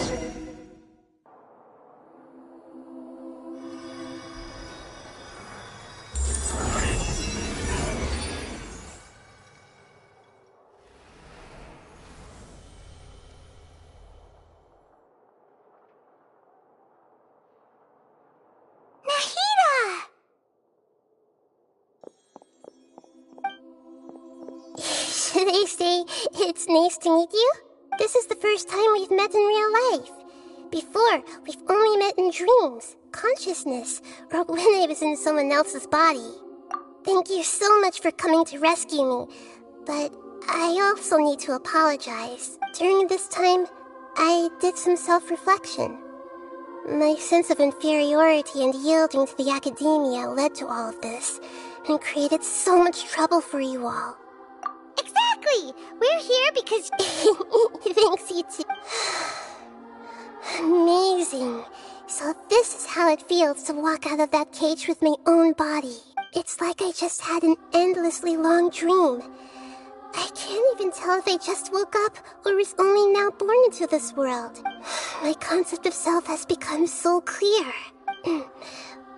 Should I say, it's nice to meet you? This is the first time we've met in real life. Before, we've only met in dreams, consciousness, or when I was in someone else's body. Thank you so much for coming to rescue me, but I also need to apologize. During this time, I did some self-reflection. My sense of inferiority and yielding to the academia led to all of this, and created so much trouble for you all. Exactly! We're here because... Thanks, you too. Amazing. So this is how it feels to walk out of that cage with my own body. It's like I just had an endlessly long dream. I can't even tell if I just woke up or was only now born into this world. My concept of self has become so clear.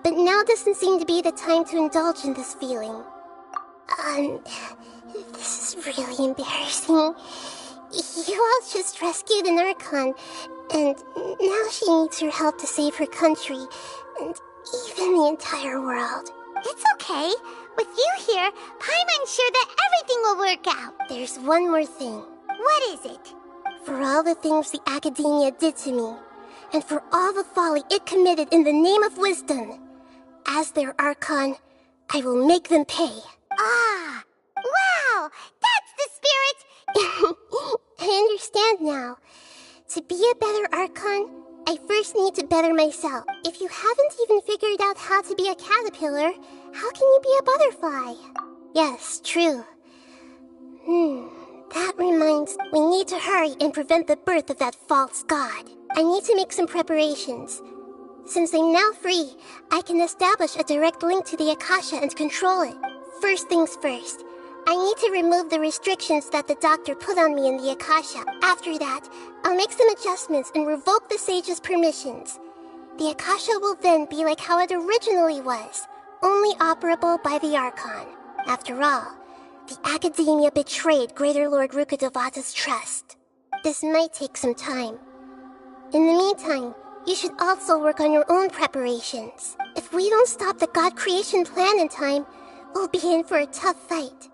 But now doesn't seem to be the time to indulge in this feeling. This is really embarrassing. You all just rescued an archon, and now she needs your help to save her country, and even the entire world. It's okay. With you here, Paimon's sure that everything will work out. There's one more thing. What is it? For all the things the academia did to me, and for all the folly it committed in the name of wisdom, as their archon, I will make them pay. Ah! Wow! That's the spirit! I understand now. To be a better archon, I first need to better myself. If you haven't even figured out how to be a caterpillar, how can you be a butterfly? Yes, true. That reminds me, we need to hurry and prevent the birth of that false god. I need to make some preparations. Since I'm now free, I can establish a direct link to the Akasha and control it. First things first, I need to remove the restrictions that the doctor put on me in the Akasha. After that, I'll make some adjustments and revoke the sage's permissions. The Akasha will then be like how it originally was, only operable by the Archon. After all, the Academia betrayed Greater Lord Rukkhadevata's trust. This might take some time. In the meantime, you should also work on your own preparations. If we don't stop the God creation plan in time, we'll be in for a tough fight.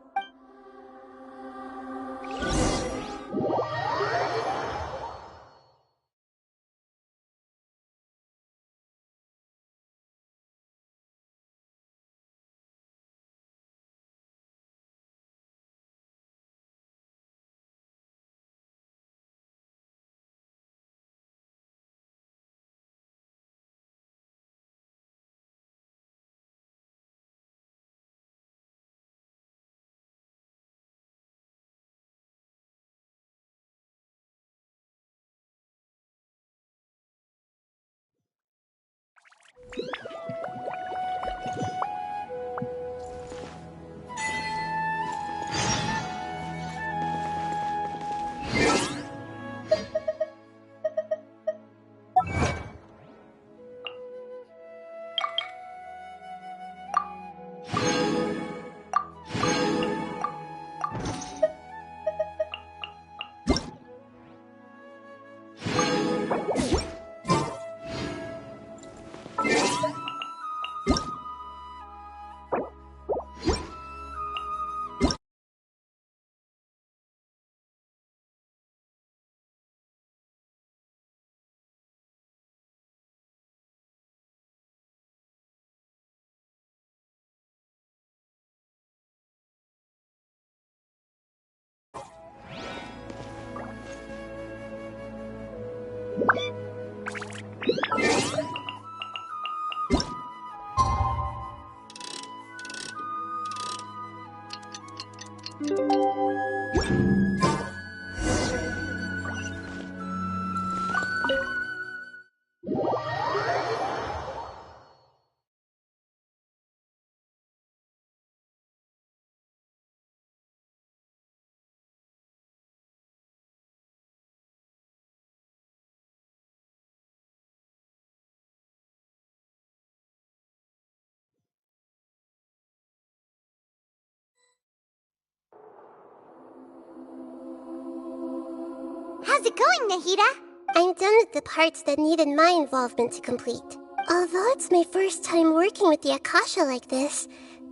How's it going, Nahida? I'm done with the parts that needed my involvement to complete. Although it's my first time working with the Akasha like this,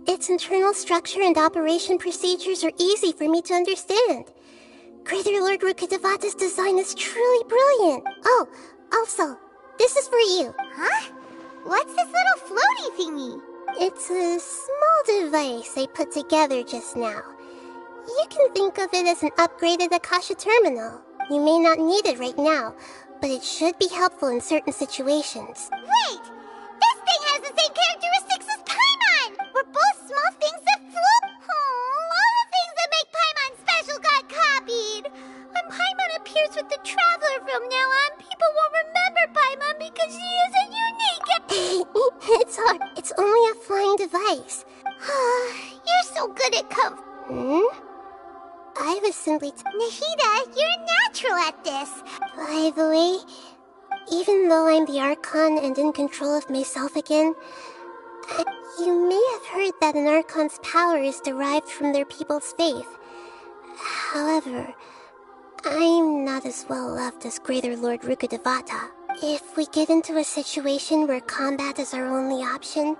its internal structure and operation procedures are easy for me to understand. Criador Lord Rukkhadevata's design is truly brilliant. Oh, also, this is for you. Huh? What's this little floaty thingy? It's a small device I put together just now. You can think of it as an upgraded Akasha terminal. You may not need it right now, but it should be helpful in certain situations. Wait! This thing has the same characteristics as Paimon! We're both small things that float. Oh, all the things that make Paimon special got copied! When Paimon appears with the Traveler from now on, people won't remember Paimon because she isn't unique! It's hard. It's only a flying device. You're so good at I was simply... Nahida, you're a natural at this! By the way, even though I'm the Archon and in control of myself again, you may have heard that an Archon's power is derived from their people's faith. However, I'm not as well loved as Criador Lord Rukkhadevata. If we get into a situation where combat is our only option,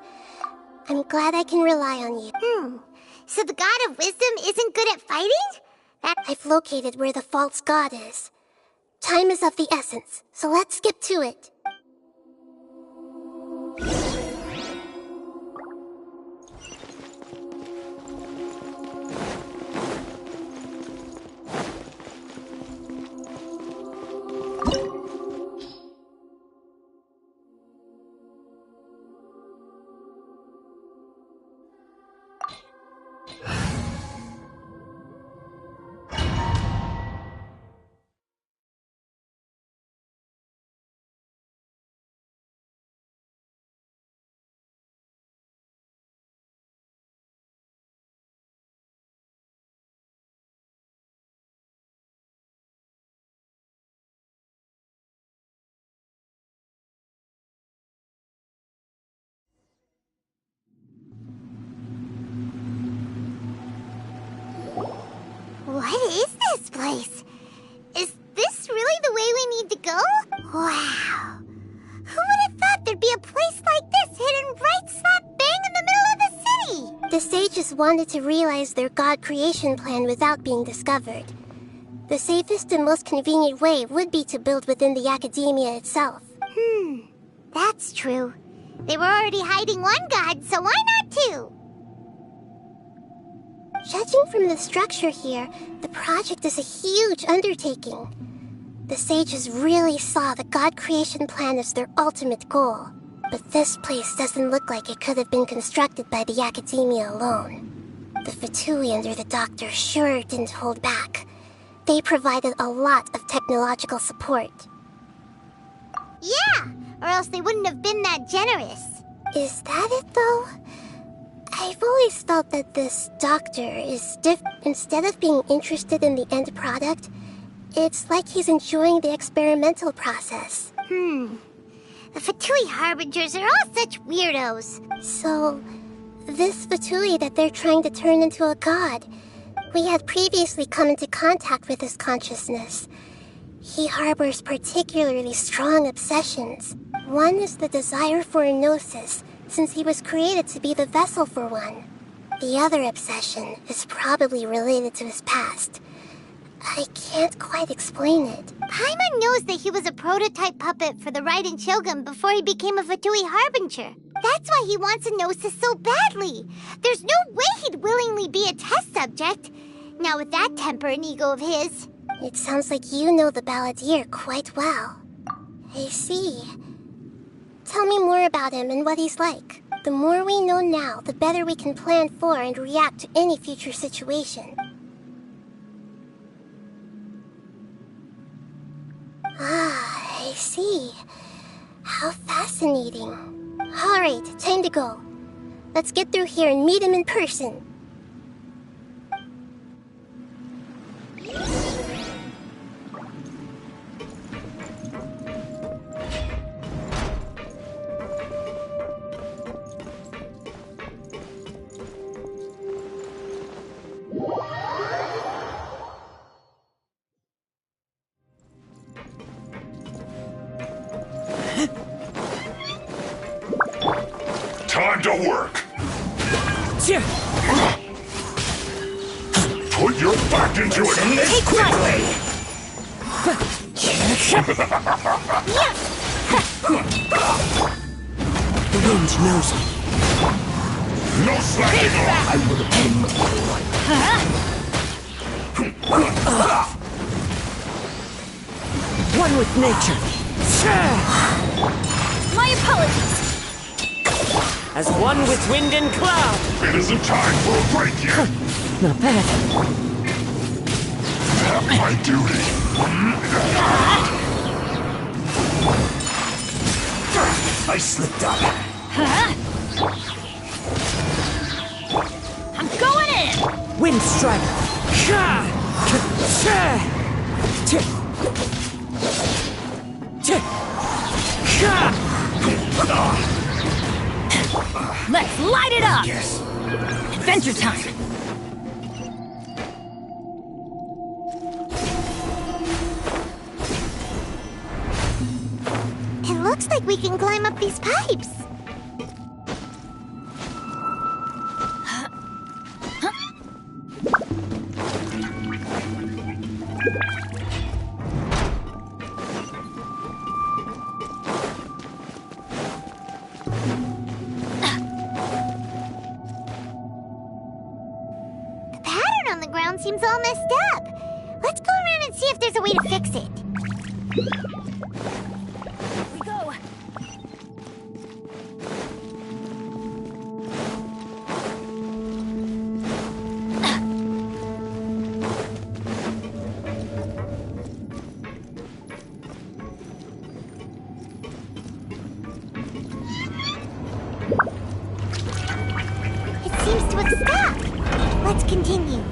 I'm glad I can rely on you. So the God of Wisdom isn't good at fighting? I've located where the false god is. Time is of the essence, so let's skip to it. What is this place? Is this really the way we need to go? Wow. Who would have thought there'd be a place like this hidden right slap bang in the middle of the city? The sages wanted to realize their god creation plan without being discovered. The safest and most convenient way would be to build within the academia itself. That's true. They were already hiding one god, so why not two? Judging from the structure here, the project is a huge undertaking. The sages really saw the god creation plan as their ultimate goal. But this place doesn't look like it could have been constructed by the academia alone. The Fatui under the doctor sure didn't hold back. They provided a lot of technological support. Yeah, or else they wouldn't have been that generous. Is that it, though? I've always felt that this doctor is instead of being interested in the end product, it's like he's enjoying the experimental process. The Fatui Harbingers are all such weirdos. So, this Fatui that they're trying to turn into a god, we had previously come into contact with his consciousness. He harbors particularly strong obsessions. One is the desire for a gnosis, since he was created to be the vessel for one. The other obsession is probably related to his past. I can't quite explain it. Paimon knows that he was a prototype puppet for the Raiden Shogun before he became a Fatui Harbinger. That's why he wants a gnosis so badly. There's no way he'd willingly be a test subject. Now with that temper and ego of his. It sounds like you know the balladeer quite well. I see. Tell me more about him and what he's like. The more we know now, the better we can plan for and react to any future situation. I see. How fascinating. Alright, time to go. Let's get through here and meet him in person. Time to work. Put your back into it. Take quickly. The wind knows me. No slacking off. I will end my life. One with nature. My apologies. As one with wind and cloud. It isn't time for a break yet. Not bad. That's my duty. I slipped up. I'm going in. Wind strider. Let's light it up. Yes. Adventure time. It looks like we can climb up these pipes. The pattern on the ground seems all messed up. Let's go around and see if there's a way to fix it. We go. It seems to have stopped. Let's continue.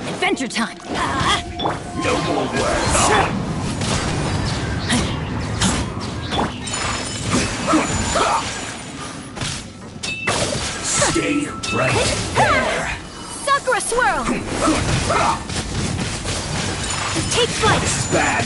Adventure time. No more words. Stay right there. Sakura swirl. Take flight. This is bad.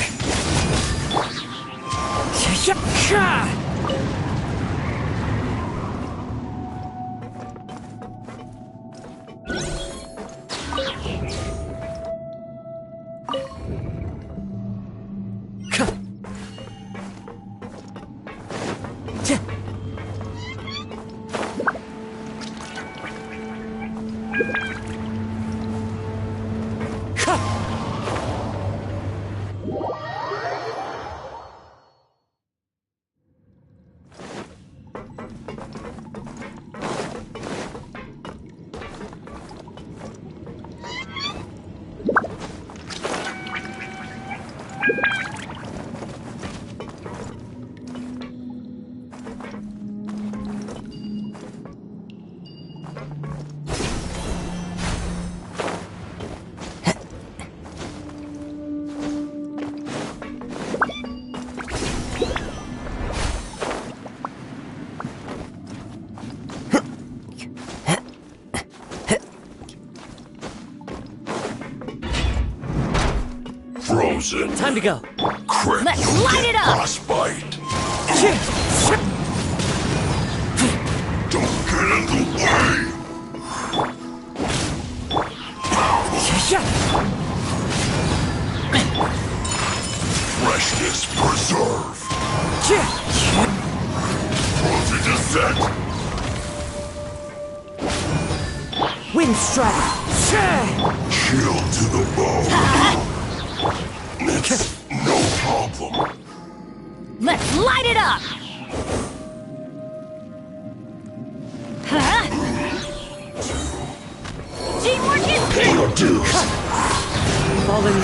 Frozen. Time to go. Crit, Let's you light get it up. frostbite. Don't get in the way. Freshness preserve. Trophy descent. Wind strider. Chill to the bone. It's no problem. Let's light it up. Teamwork is Pay your dues. Fallen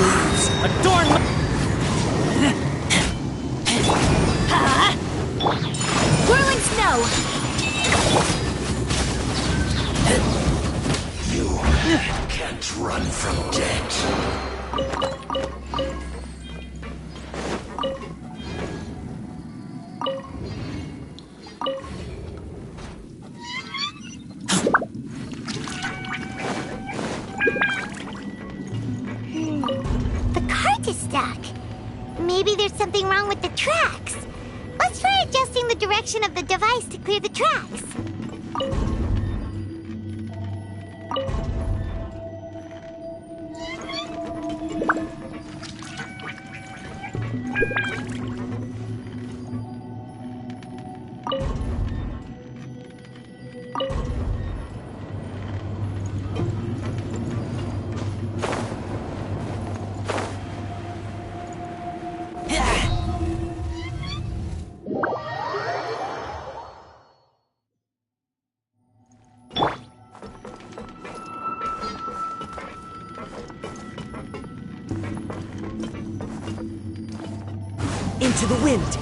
lift is stuck. Maybe there's something wrong with the tracks. Let's try adjusting the direction of the device to clear the tracks. Into the wind!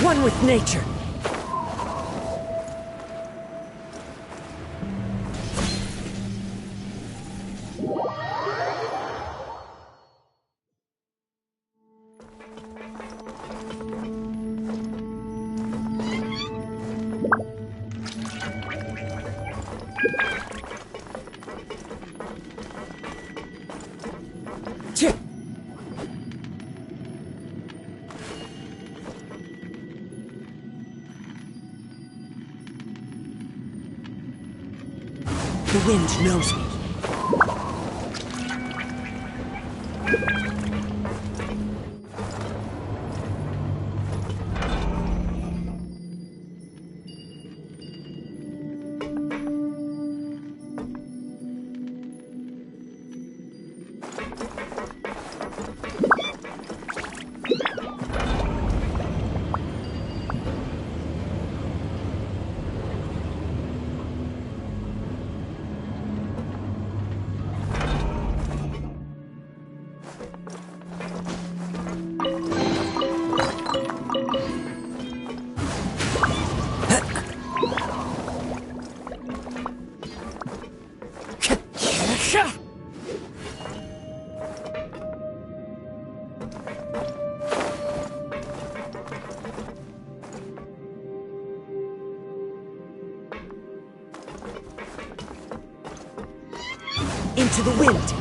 One with nature! The wind knows me. Into the wind!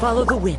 Follow the wind.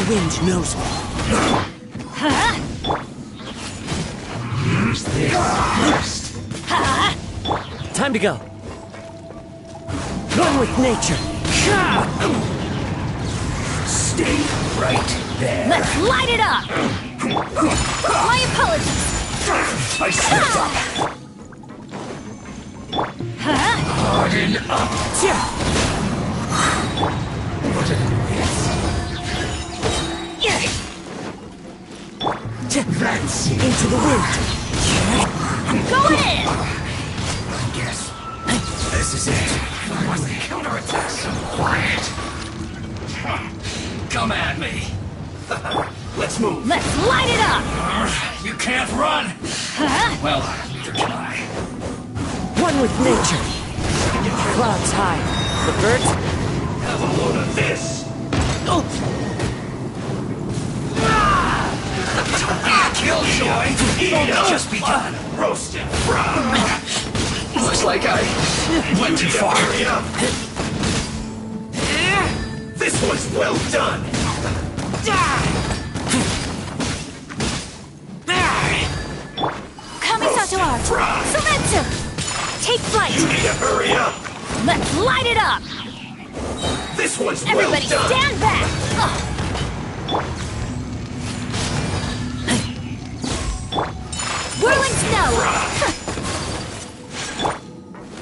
wind knows me. Use this first. Time to go. One with nature. Stay right there. Let's light it up! My apologies! I slipped up. Harden up. What an That's it. Into the wind. Going in! I guess this is it. Once the counterattack so quiet. Come at me. Let's move. Let's light it up! You can't run. Well, neither can I. One with nature. Clouds high. The birds. Have a load of this. Oh! Killjoy! Just begun. Roasted. Looks like I went too far. This was well done. Kamisato Art! Sumetsu! Take flight! You need to hurry up. Let's light it up! This was Everybody well done. stand back! Whirling snow!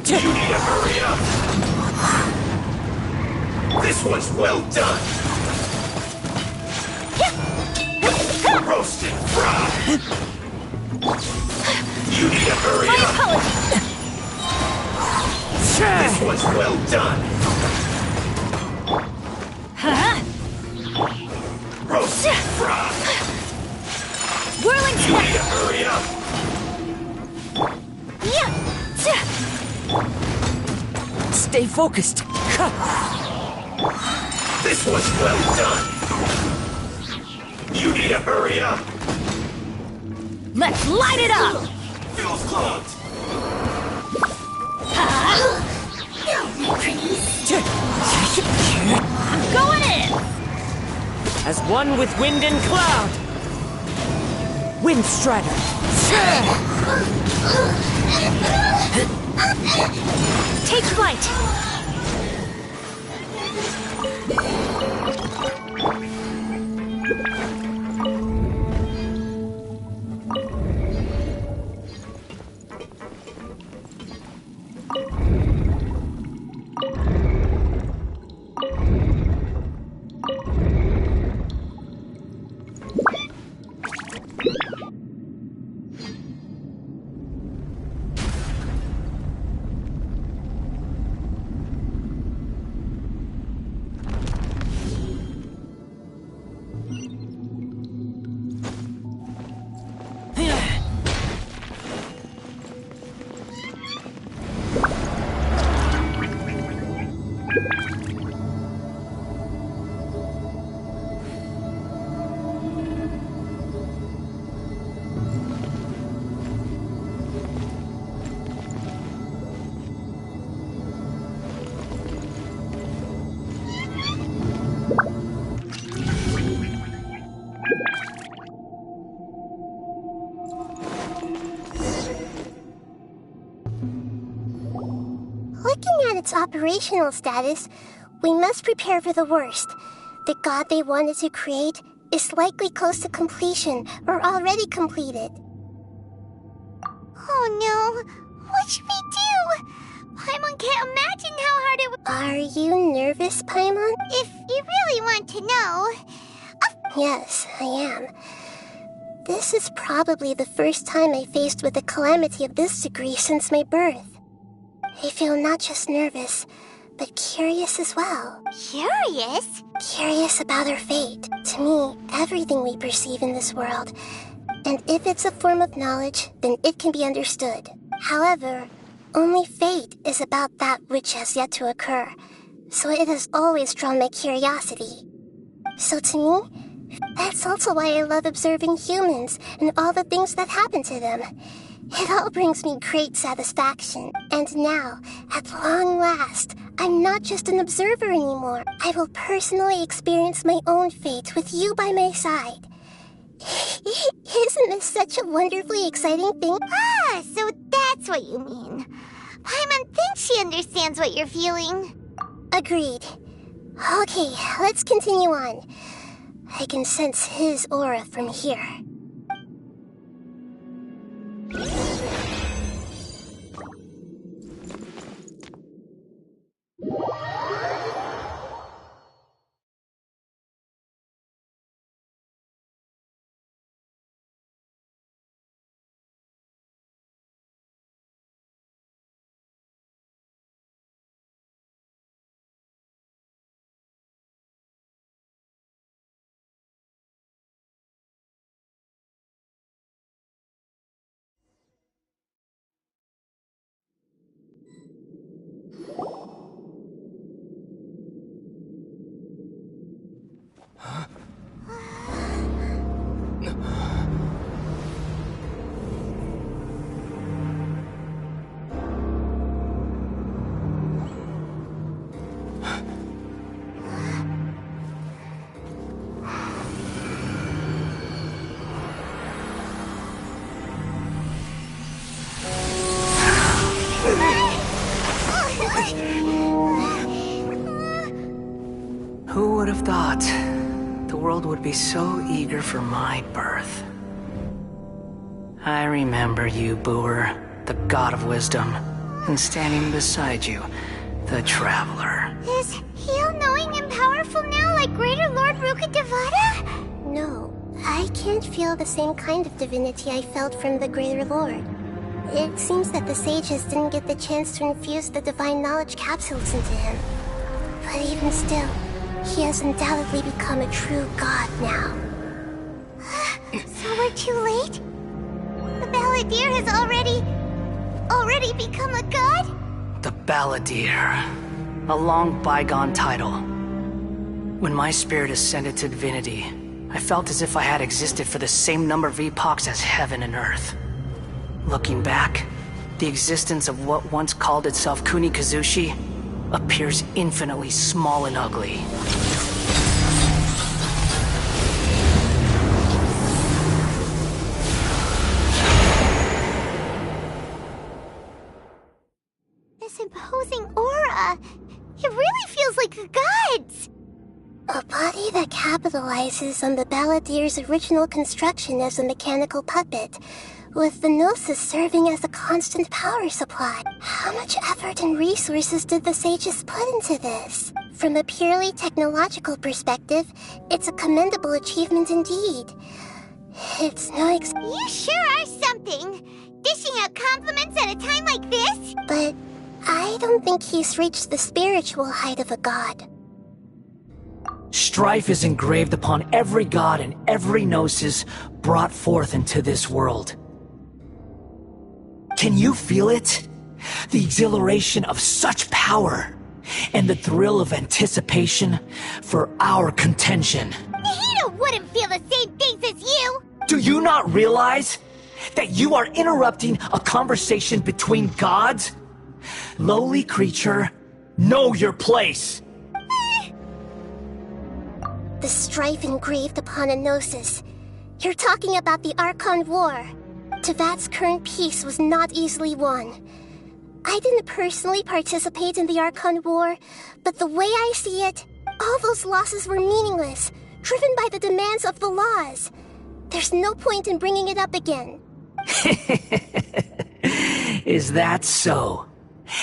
You need to hurry up. This was well done. Roasted fried. You need to hurry My up. apologies! This was well done. Roasted fried. Whirling You snow! need to hurry up. Stay focused. This was well done. You need to hurry up. Let's light it up! Feels clogged. I'm going in! As one with wind and cloud. Wind strider. Take flight! Looking at its operational status, we must prepare for the worst. The god they wanted to create is likely close to completion or already completed. Oh no! What should we do? Paimon can't imagine how hard it would... Are you nervous, Paimon? If you really want to know... Yes, I am. This is probably the first time I faced with a calamity of this degree since my birth. I feel not just nervous, but curious as well. Curious? Curious about our fate. To me, everything we perceive in this world, and if it's a form of knowledge, then it can be understood. However, only fate is about that which has yet to occur, so it has always drawn my curiosity. So to me, that's also why I love observing humans and all the things that happen to them. It all brings me great satisfaction. And now, at long last, I'm not just an observer anymore. I will personally experience my own fate with you by my side. Isn't this such a wonderfully exciting thing? Ah, so that's what you mean. Paimon thinks she understands what you're feeling. Agreed. Okay, let's continue on. I can sense his aura from here. Who would have thought the world would be so eager for my birth? I remember you, Booer, the god of wisdom, and standing beside you, the traveler. Is he all-knowing and powerful now like Greater Lord Rukkhadevata? No, I can't feel the same kind of divinity I felt from the Greater Lord. It seems that the sages didn't get the chance to infuse the divine knowledge capsules into him. But even still, he has undoubtedly become a true god now. So we're too late? The Balladeer has already become a god? The Balladeer. A long bygone title. When my spirit ascended to divinity, I felt as if I had existed for the same number of epochs as heaven and earth. Looking back, the existence of what once called itself Kunikazushi appears infinitely small and ugly. This imposing aura, it really feels like the gods! A body that capitalizes on the Balladeer's original construction as a mechanical puppet, with the Gnosis serving as a constant power supply. How much effort and resources did the sages put into this? From a purely technological perspective, it's a commendable achievement indeed. It's no You sure are something! Dishing out compliments at a time like this? But I don't think he's reached the spiritual height of a god. Strife is engraved upon every god and every Gnosis brought forth into this world. Can you feel it? The exhilaration of such power, and the thrill of anticipation for our contention. Nahida wouldn't feel the same things as you! Do you not realize that you are interrupting a conversation between gods? Lowly creature, know your place! The strife engraved upon a Gnosis. You're talking about the Archon War. Tevat's current peace was not easily won. I didn't personally participate in the Archon War, but the way I see it, all those losses were meaningless, driven by the demands of the laws. There's no point in bringing it up again. Is that so?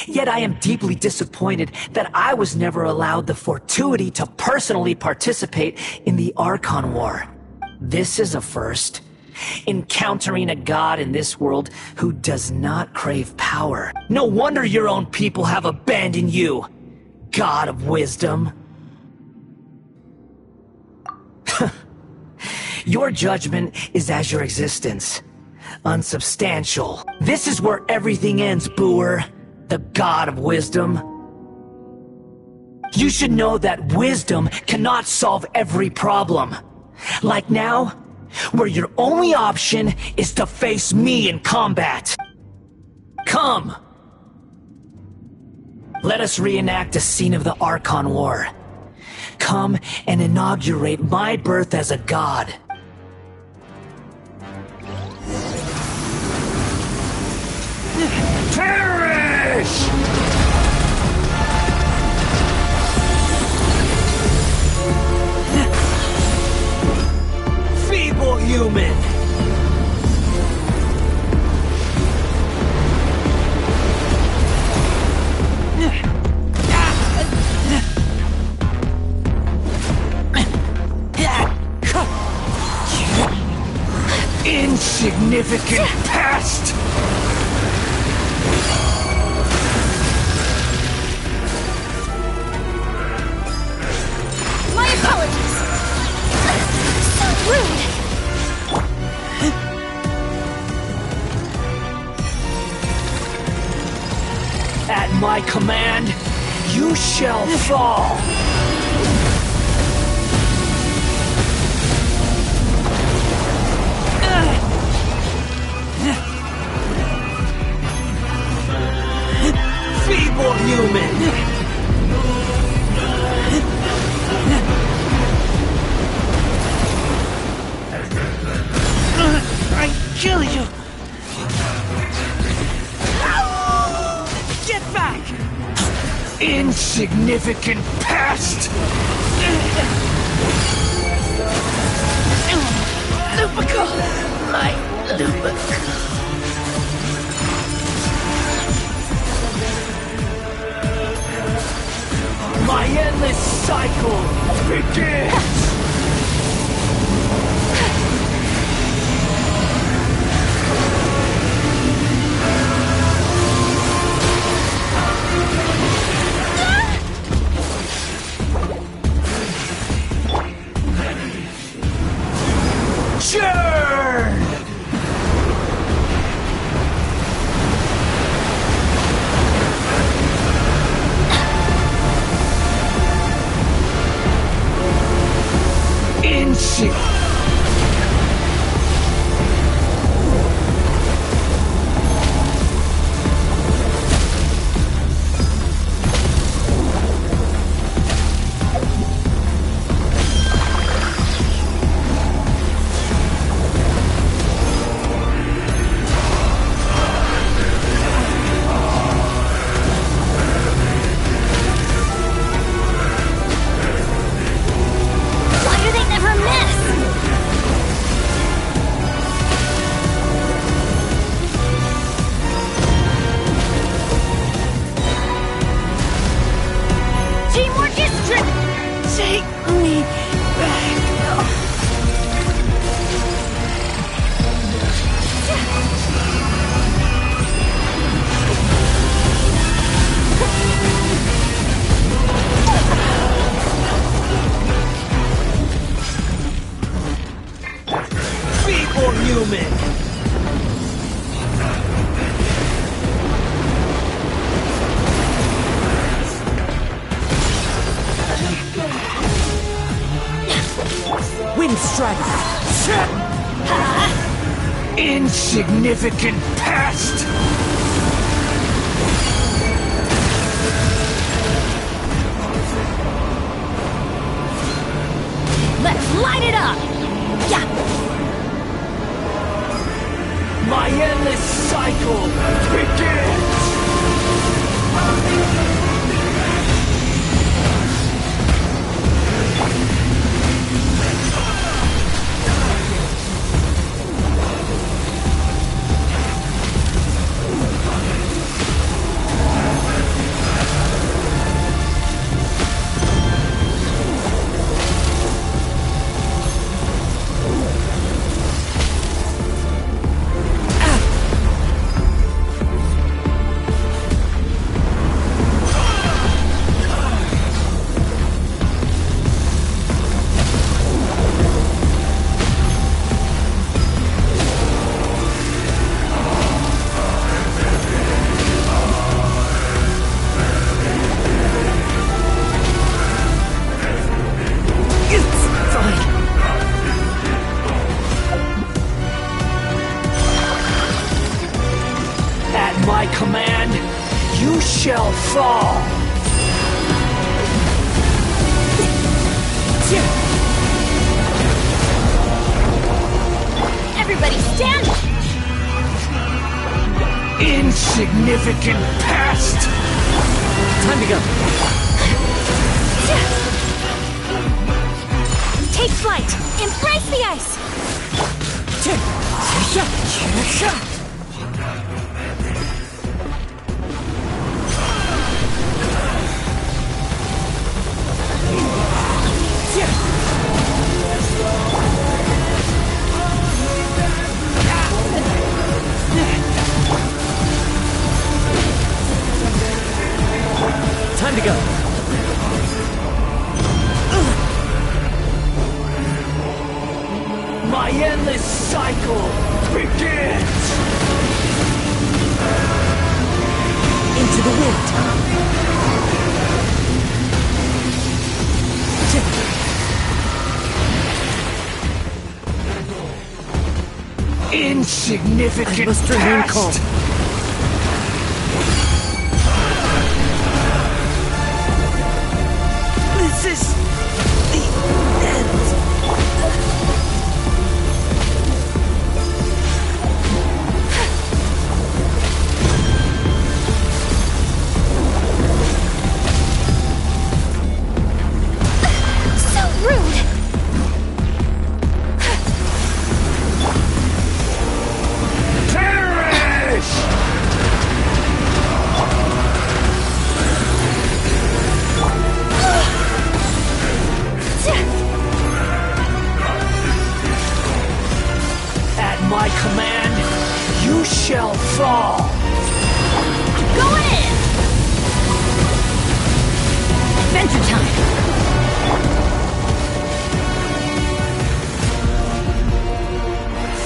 Yet I am deeply disappointed that I was never allowed the fortuity to personally participate in the Archon War. This is a first. Encountering a god in this world who does not crave power. No wonder your own people have abandoned you, god of wisdom. Your judgment is as your existence. Unsubstantial. This is where everything ends, Booer, the god of wisdom. You should know that wisdom cannot solve every problem. Like now, where your only option is to face me in combat. Come! Let us reenact a scene of the Archon War. Come and inaugurate my birth as a god. Perish! Feeble human! Insignificant pest! My apologies! So rude! At my command, you shall fall! Feeble human! I kill you! Get back! Insignificant pest! Lupica! My Lupica! My endless cycle begins! Churn! Insignificant pest! Let's light it up! Yeah! My endless cycle begins! You shall fall! Everybody stand! Insignificant past! Time to go. Take flight! Embrace the ice! Time to go. My endless cycle begins! Into the wind. Insignificant I must remain past! calm. This is the end. So rude! Perish! At my command, you shall fall! Going in! Adventure time!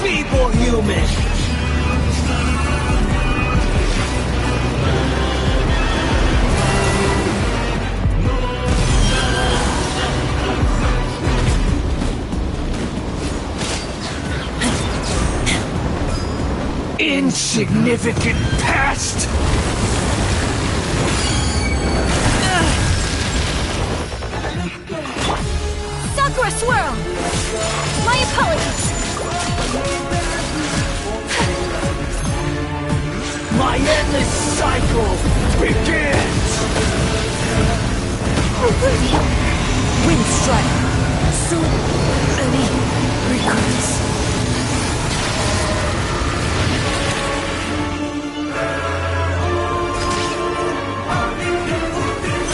Feeble human! Insignificant past! Sakura swirl! My apologies! My endless cycle begins! Wind strike. So many regrets.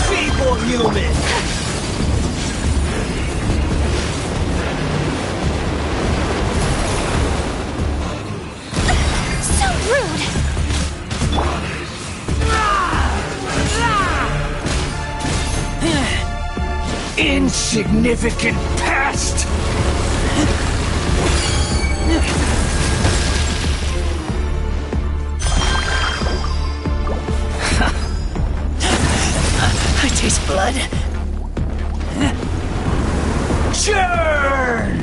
Feeble human! So rude! Insignificant past! I taste blood. Churn!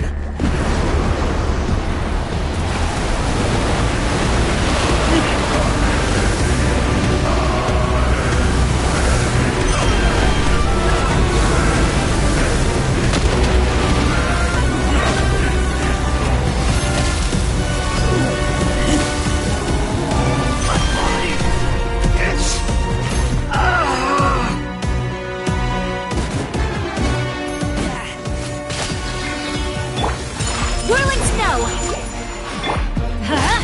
Whirling snow! Huh?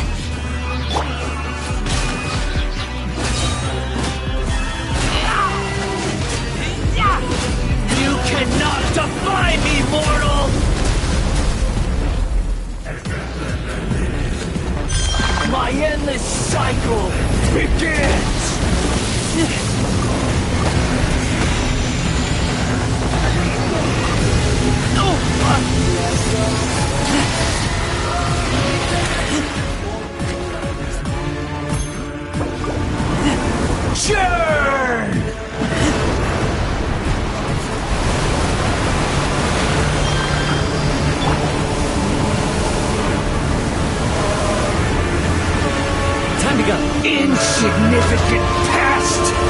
You cannot defy me, mortal! My endless cycle begins! Churn! Time to go. Insignificant past!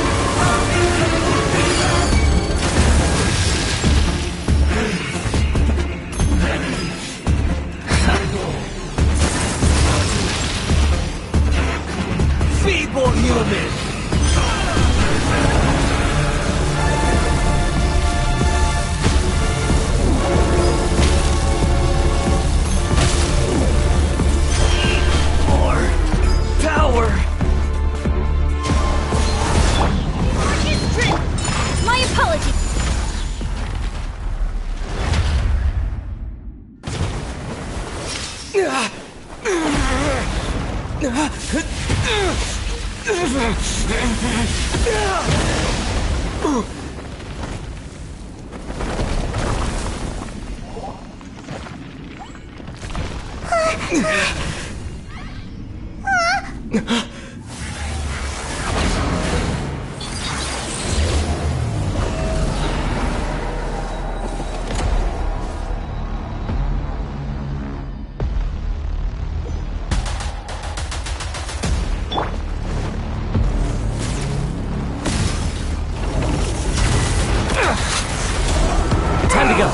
Time to go.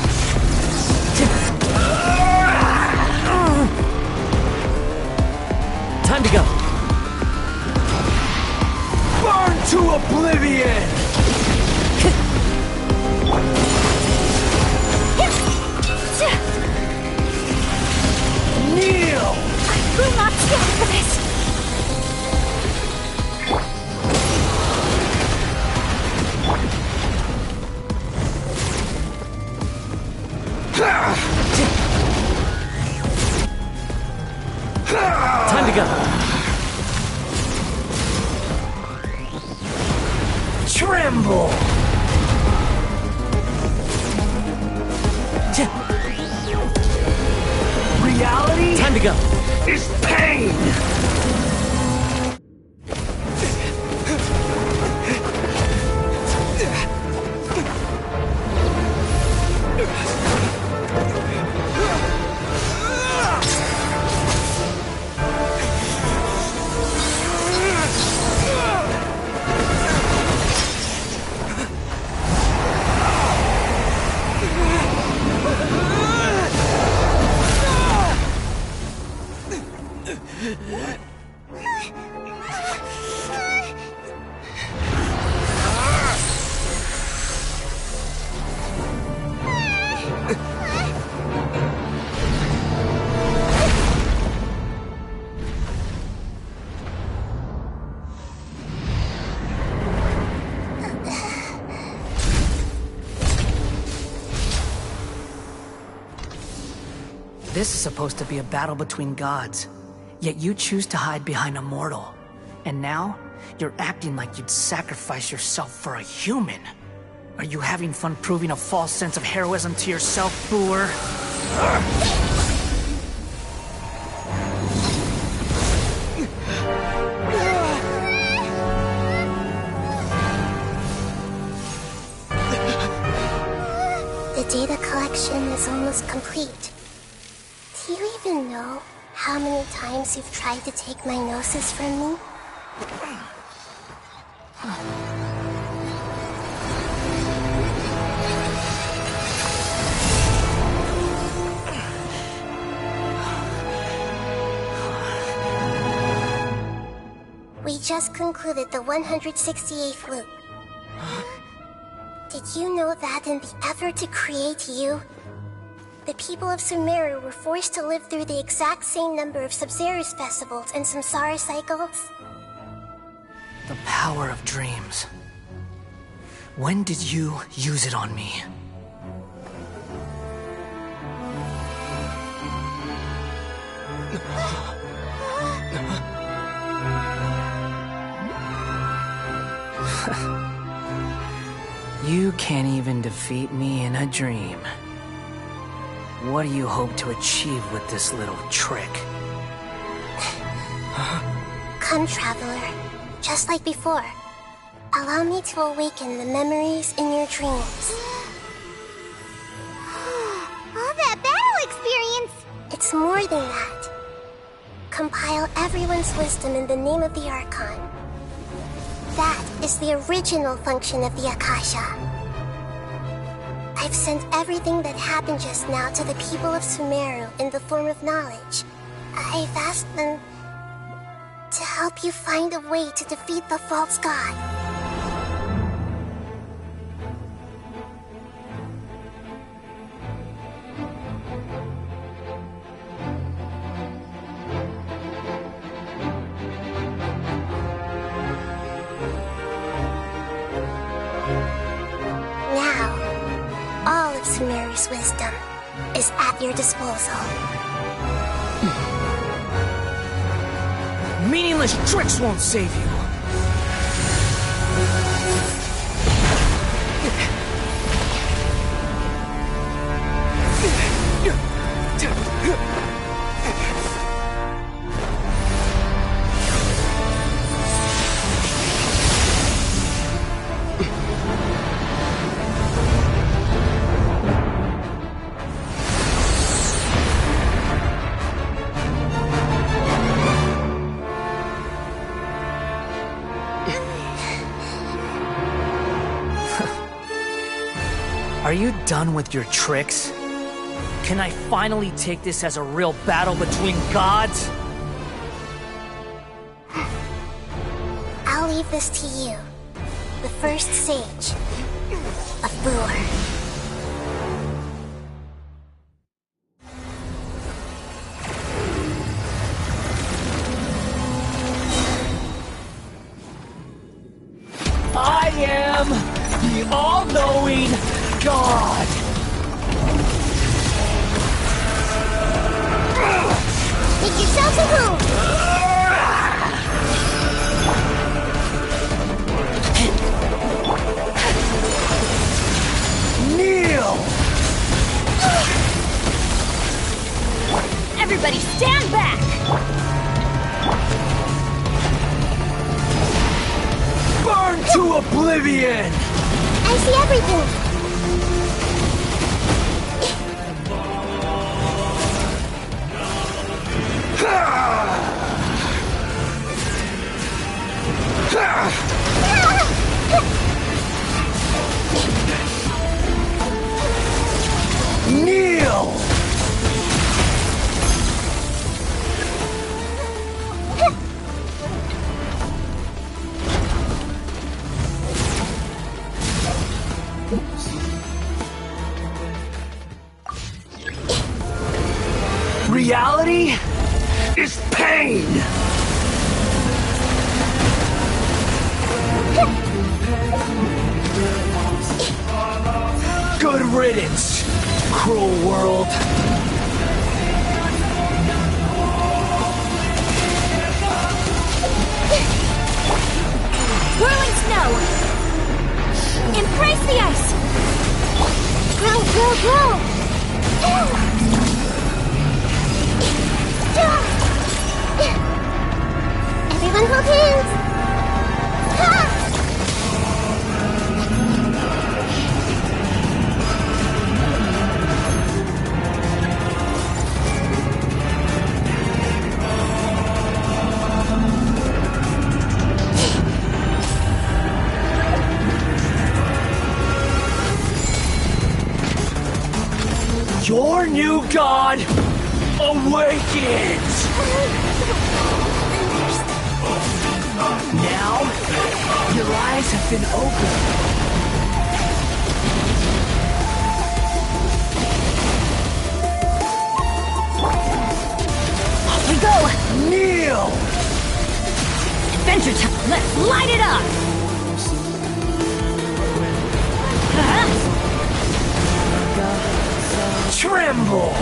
Time to go. Burn to oblivion! Kneel! I will not stand for this! Time to go. Tremble! Reality Time to go. is pain! This is supposed to be a battle between gods, yet you choose to hide behind a mortal. And now, you're acting like you'd sacrifice yourself for a human. Are you having fun proving a false sense of heroism to yourself, Booer? The data collection is almost complete. Do you even know how many times you've tried to take my gnosis from me? We just concluded the 168th loop. Did you know that in the effort to create you, the people of Sumeru were forced to live through the exact same number of Sub-Zerus festivals and samsara cycles? The power of dreams. When did you use it on me? You can't even defeat me in a dream. What do you hope to achieve with this little trick? Come, Traveler. Just like before. Allow me to awaken the memories in your dreams. All that battle experience! It's more than that. Compile everyone's wisdom in the name of the Archon. That is the original function of the Akasha. I've sent everything that happened just now to the people of Sumeru in the form of knowledge. I've asked them to help you find a way to defeat the false god. Sumeru's wisdom is at your disposal. Meaningless tricks won't save you. Are you done with your tricks? Can I finally take this as a real battle between gods? I'll leave this to you. The first sage of Boor. I am the all-knowing God! Make yourselves at home! Kneel! Everybody stand back! Burn to oblivion! I see everything! Kneel! Reality is pain! Good riddance, cruel world. Whirling snow! Embrace the ice! Grow, grow, grow! Everyone hold hands! Your new god awakens! Now, your eyes have been opened. Off we go! Kneel! Adventure time! Let's light it up! Tremble!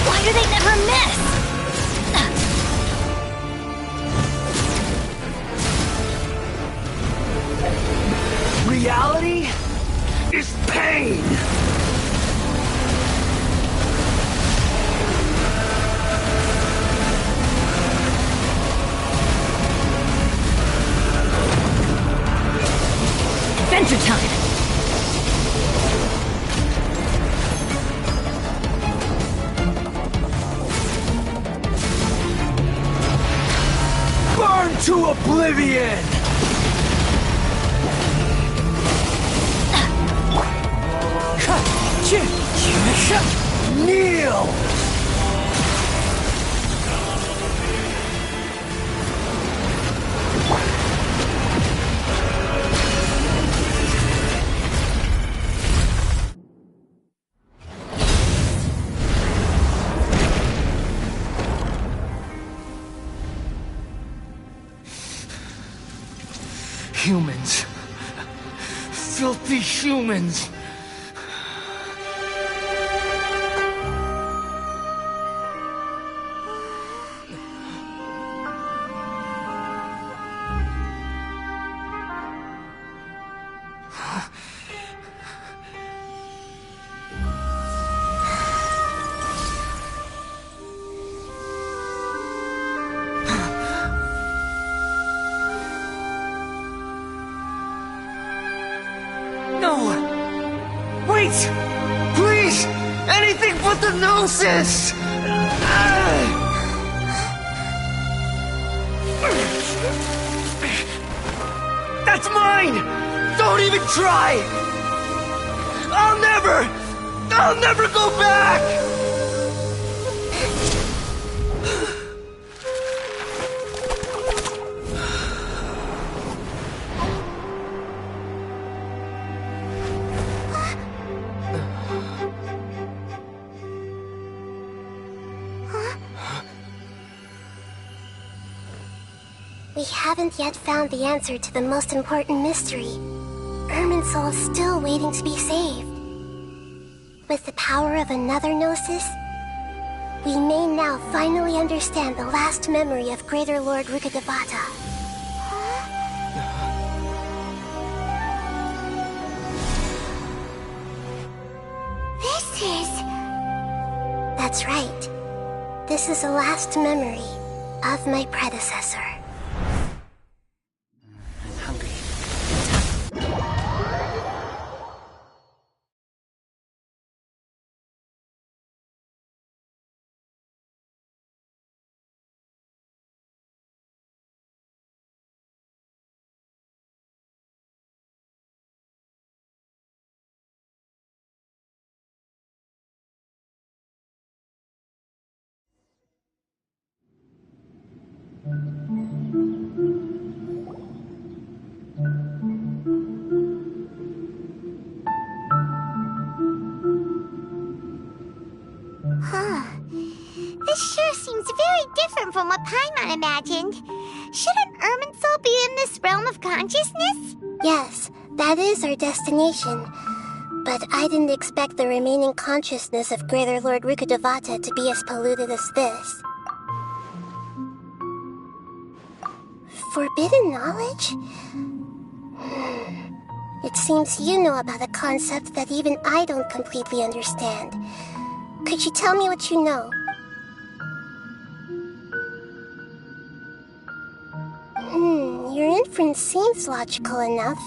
Why do they never miss? Reality is pain! Adventure time! Burn to oblivion! Kneel! Humans. Filthy humans. No! Wait! Please! Anything but the Gnosis! That's mine! Don't even try! I'll never go back! We haven't yet found the answer to the most important mystery. Irminsul is still waiting to be saved. With the power of another Gnosis, we may now finally understand the last memory of Greater Lord Rukkhadevata. This is... That's right. This is the last memory of my predecessor. This sure seems very different from what Paimon imagined. Shouldn't Irminsul be in this realm of consciousness? Yes, that is our destination. But I didn't expect the remaining consciousness of Greater Lord Rukkhadevata to be as polluted as this. Forbidden knowledge? It seems you know about a concept that even I don't completely understand. Could you tell me what you know? Your inference seems logical enough.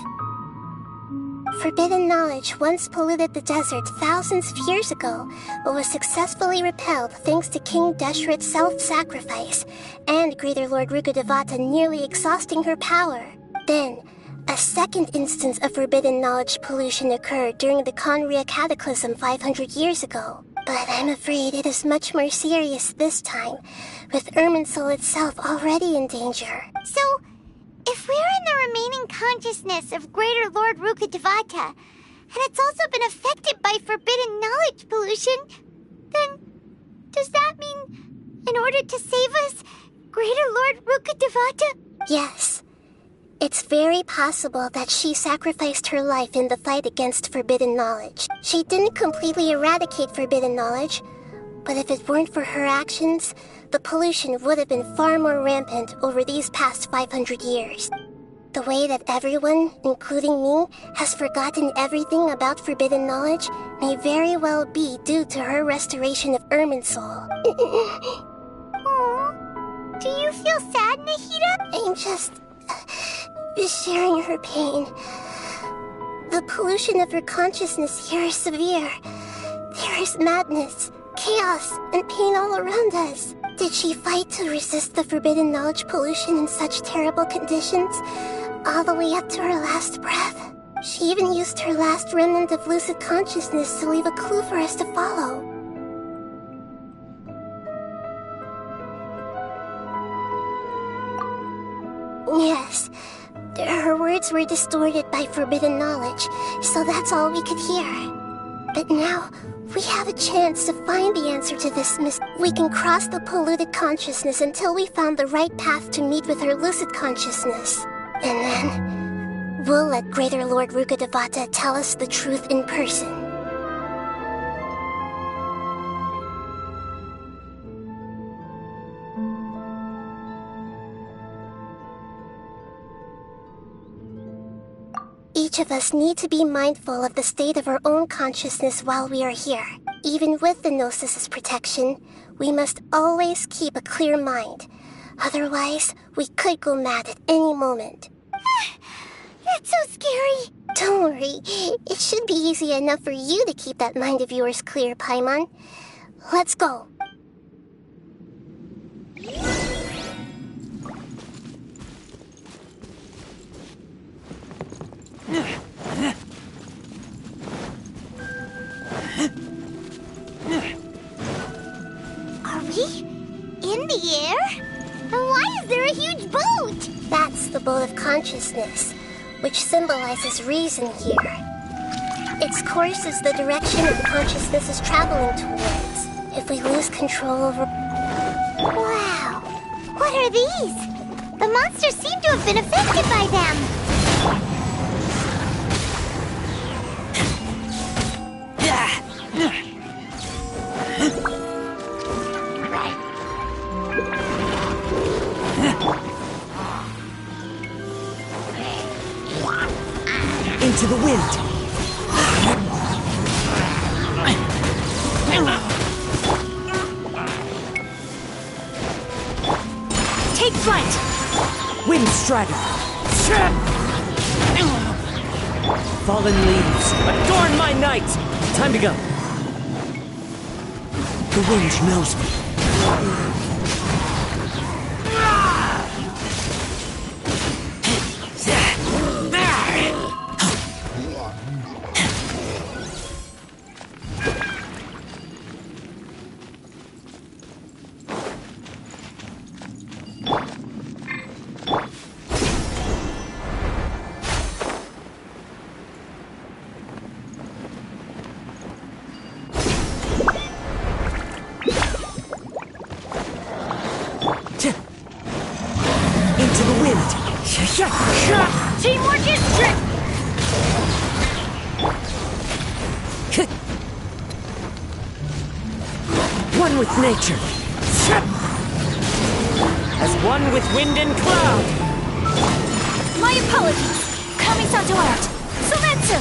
Forbidden knowledge once polluted the desert thousands of years ago, but was successfully repelled thanks to King Deshret's self-sacrifice, and Greater Lord Rukkhadevata nearly exhausting her power. Then, a second instance of forbidden knowledge pollution occurred during the Conria Cataclysm 500 years ago. But I'm afraid it is much more serious this time, with Irminsul itself already in danger. So, if we're in the remaining consciousness of Greater Lord Rukkhadevata, and it's also been affected by forbidden knowledge pollution, then does that mean, in order to save us, Greater Lord Rukkhadevata? Yes. It's very possible that she sacrificed her life in the fight against forbidden knowledge. She didn't completely eradicate forbidden knowledge, but if it weren't for her actions, the pollution would have been far more rampant over these past 500 years. The way that everyone, including me, has forgotten everything about forbidden knowledge may very well be due to her restoration of Irminsul. Aww. Do you feel sad, Nahida? I'm just sharing her pain. The pollution of her consciousness here is severe. There is madness, chaos, and pain all around us. Did she fight to resist the forbidden knowledge pollution in such terrible conditions, all the way up to her last breath? She even used her last remnant of lucid consciousness to leave a clue for us to follow. Yes, her words were distorted by forbidden knowledge, so that's all we could hear. But now, we have a chance to find the answer to this mystery. We can cross the polluted consciousness until we found the right path to meet with her lucid consciousness. And then, we'll let Greater Lord Rukkhadevata tell us the truth in person. Each of us need to be mindful of the state of our own consciousness while we are here. Even with the Gnosis' protection, we must always keep a clear mind. Otherwise, we could go mad at any moment. That's so scary. Don't worry. It should be easy enough for you to keep that mind of yours clear, Paimon. Let's go. Are we in the air? And why is there a huge boat? That's the boat of consciousness, which symbolizes reason here. Its course is the direction that consciousness is traveling towards. If we lose control over... Wow! What are these? The monsters seem to have been affected by them. Into the wind! Take flight! Wind Strider! Fallen leaves, adorn my night! Time to go! The wind knows me. Into the wind! Teamwork is strength! One with nature! As one with wind and cloud! My apologies! Kami-san to art! Sumetsu!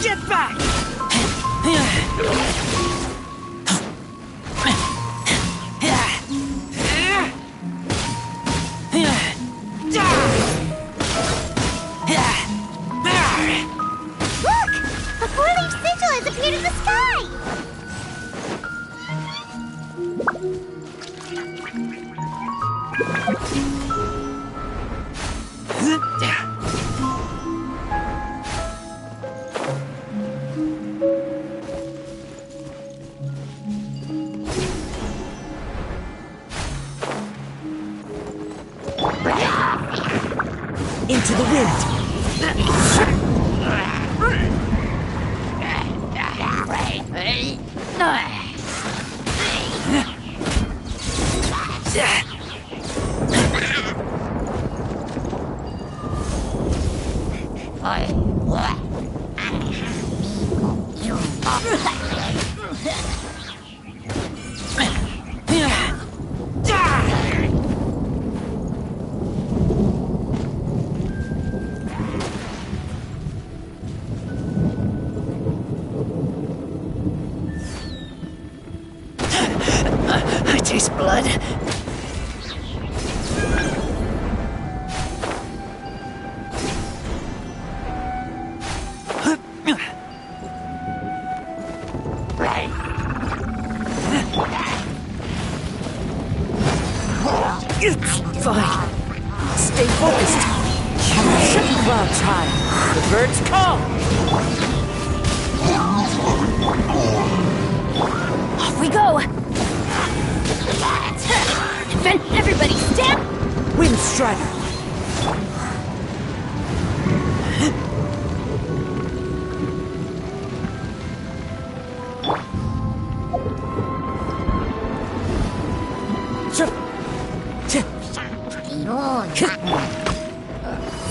Get back! Look! A four-leaf sigil has appeared in the sky! Into the wind! I taste blood. Fine. Stay focused. Shut the clouds high. The birds call. Off we go! Then everybody stand! Wind Strider.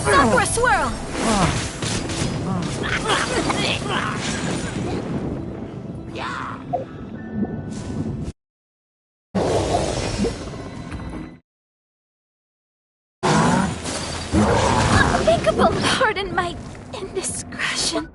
Stop for a swirl! Unthinkable! Pardon my Indiscretion.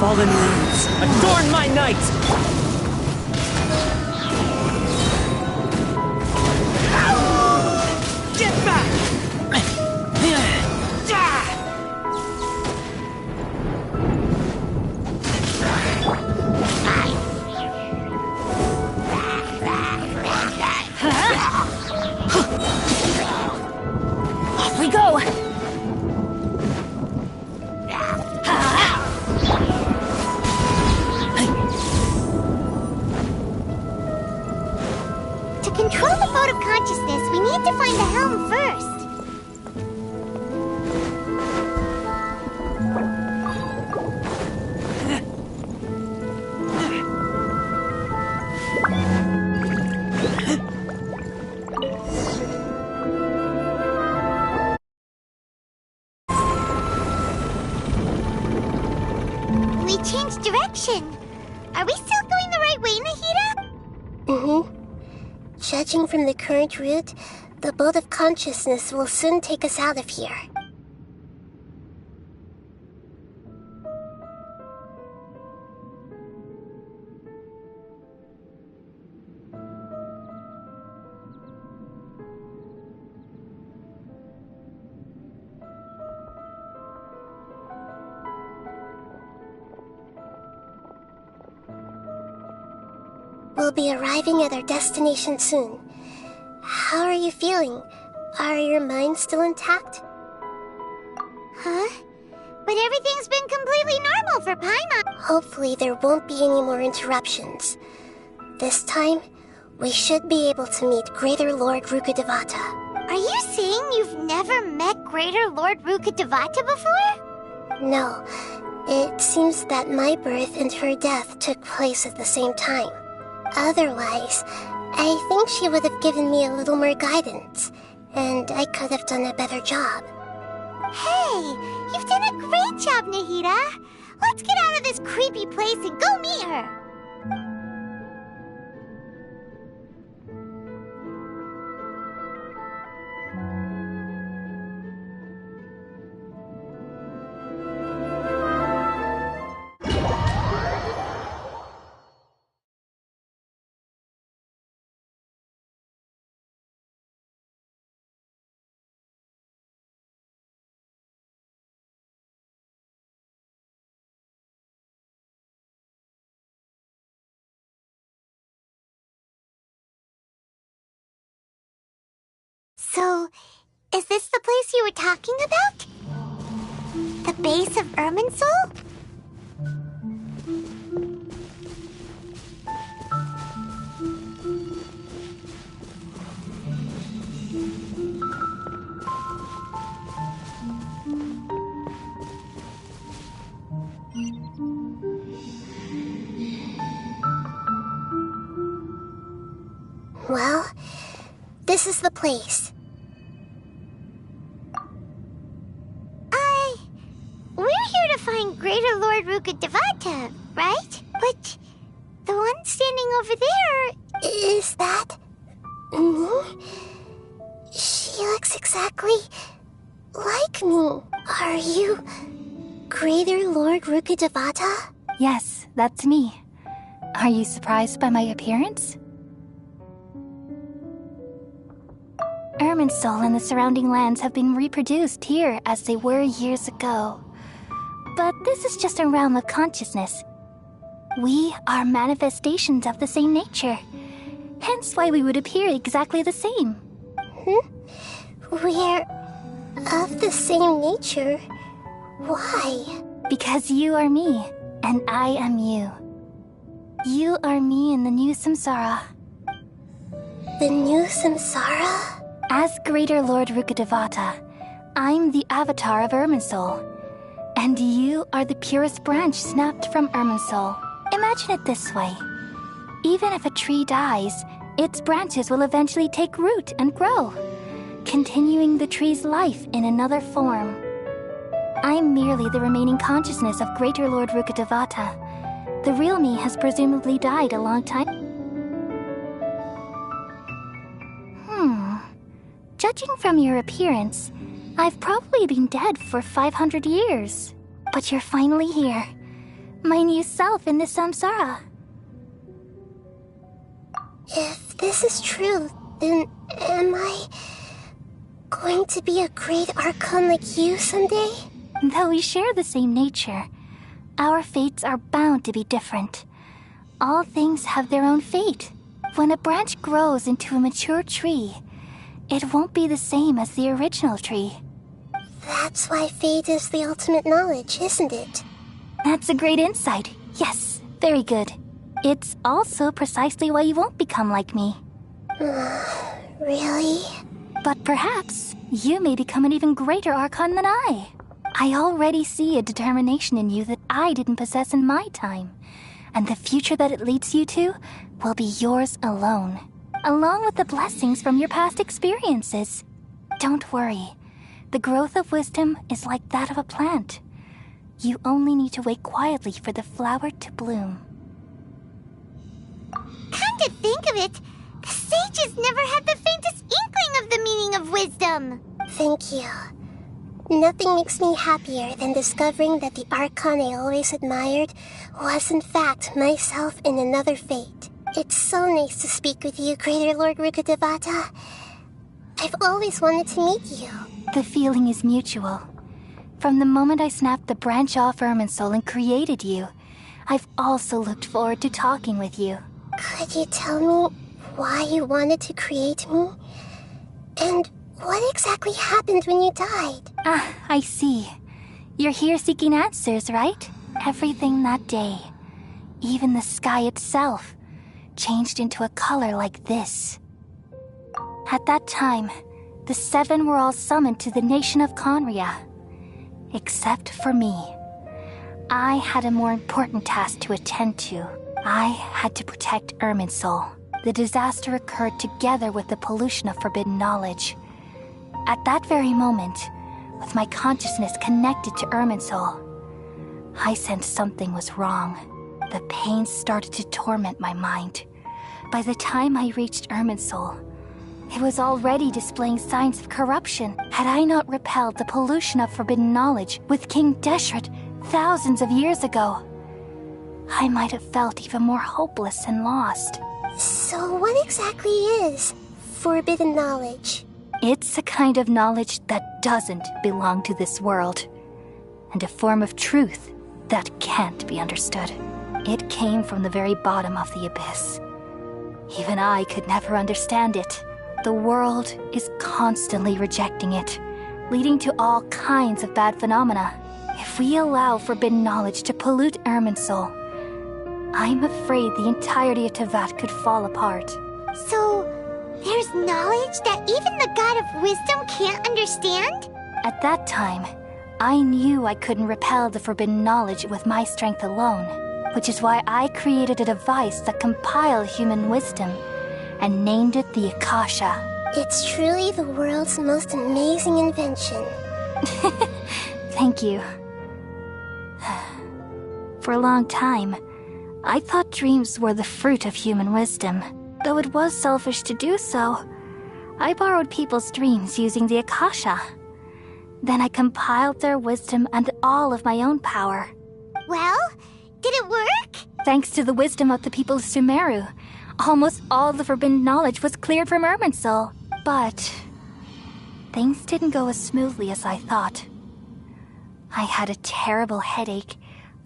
Fallen leaves, adorn my night! Get back! Off we go! To control the boat of consciousness, we need to find the helm first. We changed direction. Are we still going the right way, Nahida? Mm-hmm. Judging from the current route, the boat of consciousness will soon take us out of here. We'll be arriving at our destination soon. How are you feeling? Are your minds still intact? Huh? But everything's been completely normal for Paimon. Hopefully there won't be any more interruptions. This time, we should be able to meet Greater Lord Rukkhadevata. Are you saying you've never met Greater Lord Rukkhadevata before? No, it seems that my birth and her death took place at the same time. Otherwise, I think she would have given me a little more guidance, and I could have done a better job. Hey, you've done a great job, Nahida. Let's get out of this creepy place and go meet her. So, is this the place you were talking about? The base of Irminsul? Well, this is the place. We're here to find Greater Lord Rukkhadevata, right? But the one standing over there... Is that me? She looks exactly like me. Are you Greater Lord Rukkhadevata? Yes, that's me. Are you surprised by my appearance? Irminsul and the surrounding lands have been reproduced here as they were years ago. But this is just a realm of consciousness. We are manifestations of the same nature. Hence why we would appear exactly the same. We're Of the same nature? Why? Because you are me, and I am you. You are me in the new samsara. The new samsara? As Greater Lord Rukkhadevata, I'm the avatar of Irminsul. And you are the purest branch snapped from Irminsul. Imagine it this way. Even if a tree dies, its branches will eventually take root and grow, continuing the tree's life in another form. I'm merely the remaining consciousness of Greater Lord Rukkhadevata. The real me has presumably died a long time. Judging from your appearance, I've probably been dead for 500 years. But you're finally here. My new self in this samsara. If this is true, then am I going to be a great archon like you someday? Though we share the same nature, our fates are bound to be different. All things have their own fate. When a branch grows into a mature tree, it won't be the same as the original tree. That's why fate is the ultimate knowledge, isn't it? That's a great insight. Yes, very good. It's also precisely why you won't become like me. Really? But perhaps you may become an even greater archon than I. I already see a determination in you that I didn't possess in my time. And the future that it leads you to will be yours alone, along with the blessings from your past experiences. Don't worry. The growth of wisdom is like that of a plant. You only need to wait quietly for the flower to bloom. Come to think of it, the sages never had the faintest inkling of the meaning of wisdom. Thank you. Nothing makes me happier than discovering that the archon I always admired was in fact myself in another fate. It's so nice to speak with you, Greater Lord Rukkhadevata. I've always wanted to meet you. The feeling is mutual. From the moment I snapped the branch off Irminsul and created you, I've also looked forward to talking with you. Could you tell me why you wanted to create me? And what exactly happened when you died? Ah, I see. You're here seeking answers, right? Everything that day, even the sky itself, changed into a color like this. At that time, the seven were all summoned to the nation of Conria. Except for me. I had a more important task to attend to. I had to protect Irminsul. The disaster occurred together with the pollution of forbidden knowledge. At that very moment, with my consciousness connected to Irminsul, I sensed something was wrong. The pain started to torment my mind. By the time I reached Irminsul, it was already displaying signs of corruption. Had I not repelled the pollution of forbidden knowledge with King Deshret thousands of years ago, I might have felt even more hopeless and lost. So what exactly is forbidden knowledge? It's a kind of knowledge that doesn't belong to this world, and a form of truth that can't be understood. It came from the very bottom of the abyss. Even I could never understand it. The world is constantly rejecting it, leading to all kinds of bad phenomena. If we allow forbidden knowledge to pollute Irminsul, I'm afraid the entirety of Tevat could fall apart. So, there's knowledge that even the god of wisdom can't understand? At that time, I knew I couldn't repel the forbidden knowledge with my strength alone, which is why I created a device that compiled human wisdom and named it the Akasha. It's truly the world's most amazing invention. Thank you. For a long time, I thought dreams were the fruit of human wisdom. Though it was selfish to do so, I borrowed people's dreams using the Akasha. Then I compiled their wisdom and all of my own power. Well, did it work? Thanks to the wisdom of the people of Sumeru, almost all the forbidden knowledge was cleared from Irminsul. But things didn't go as smoothly as I thought. I had a terrible headache,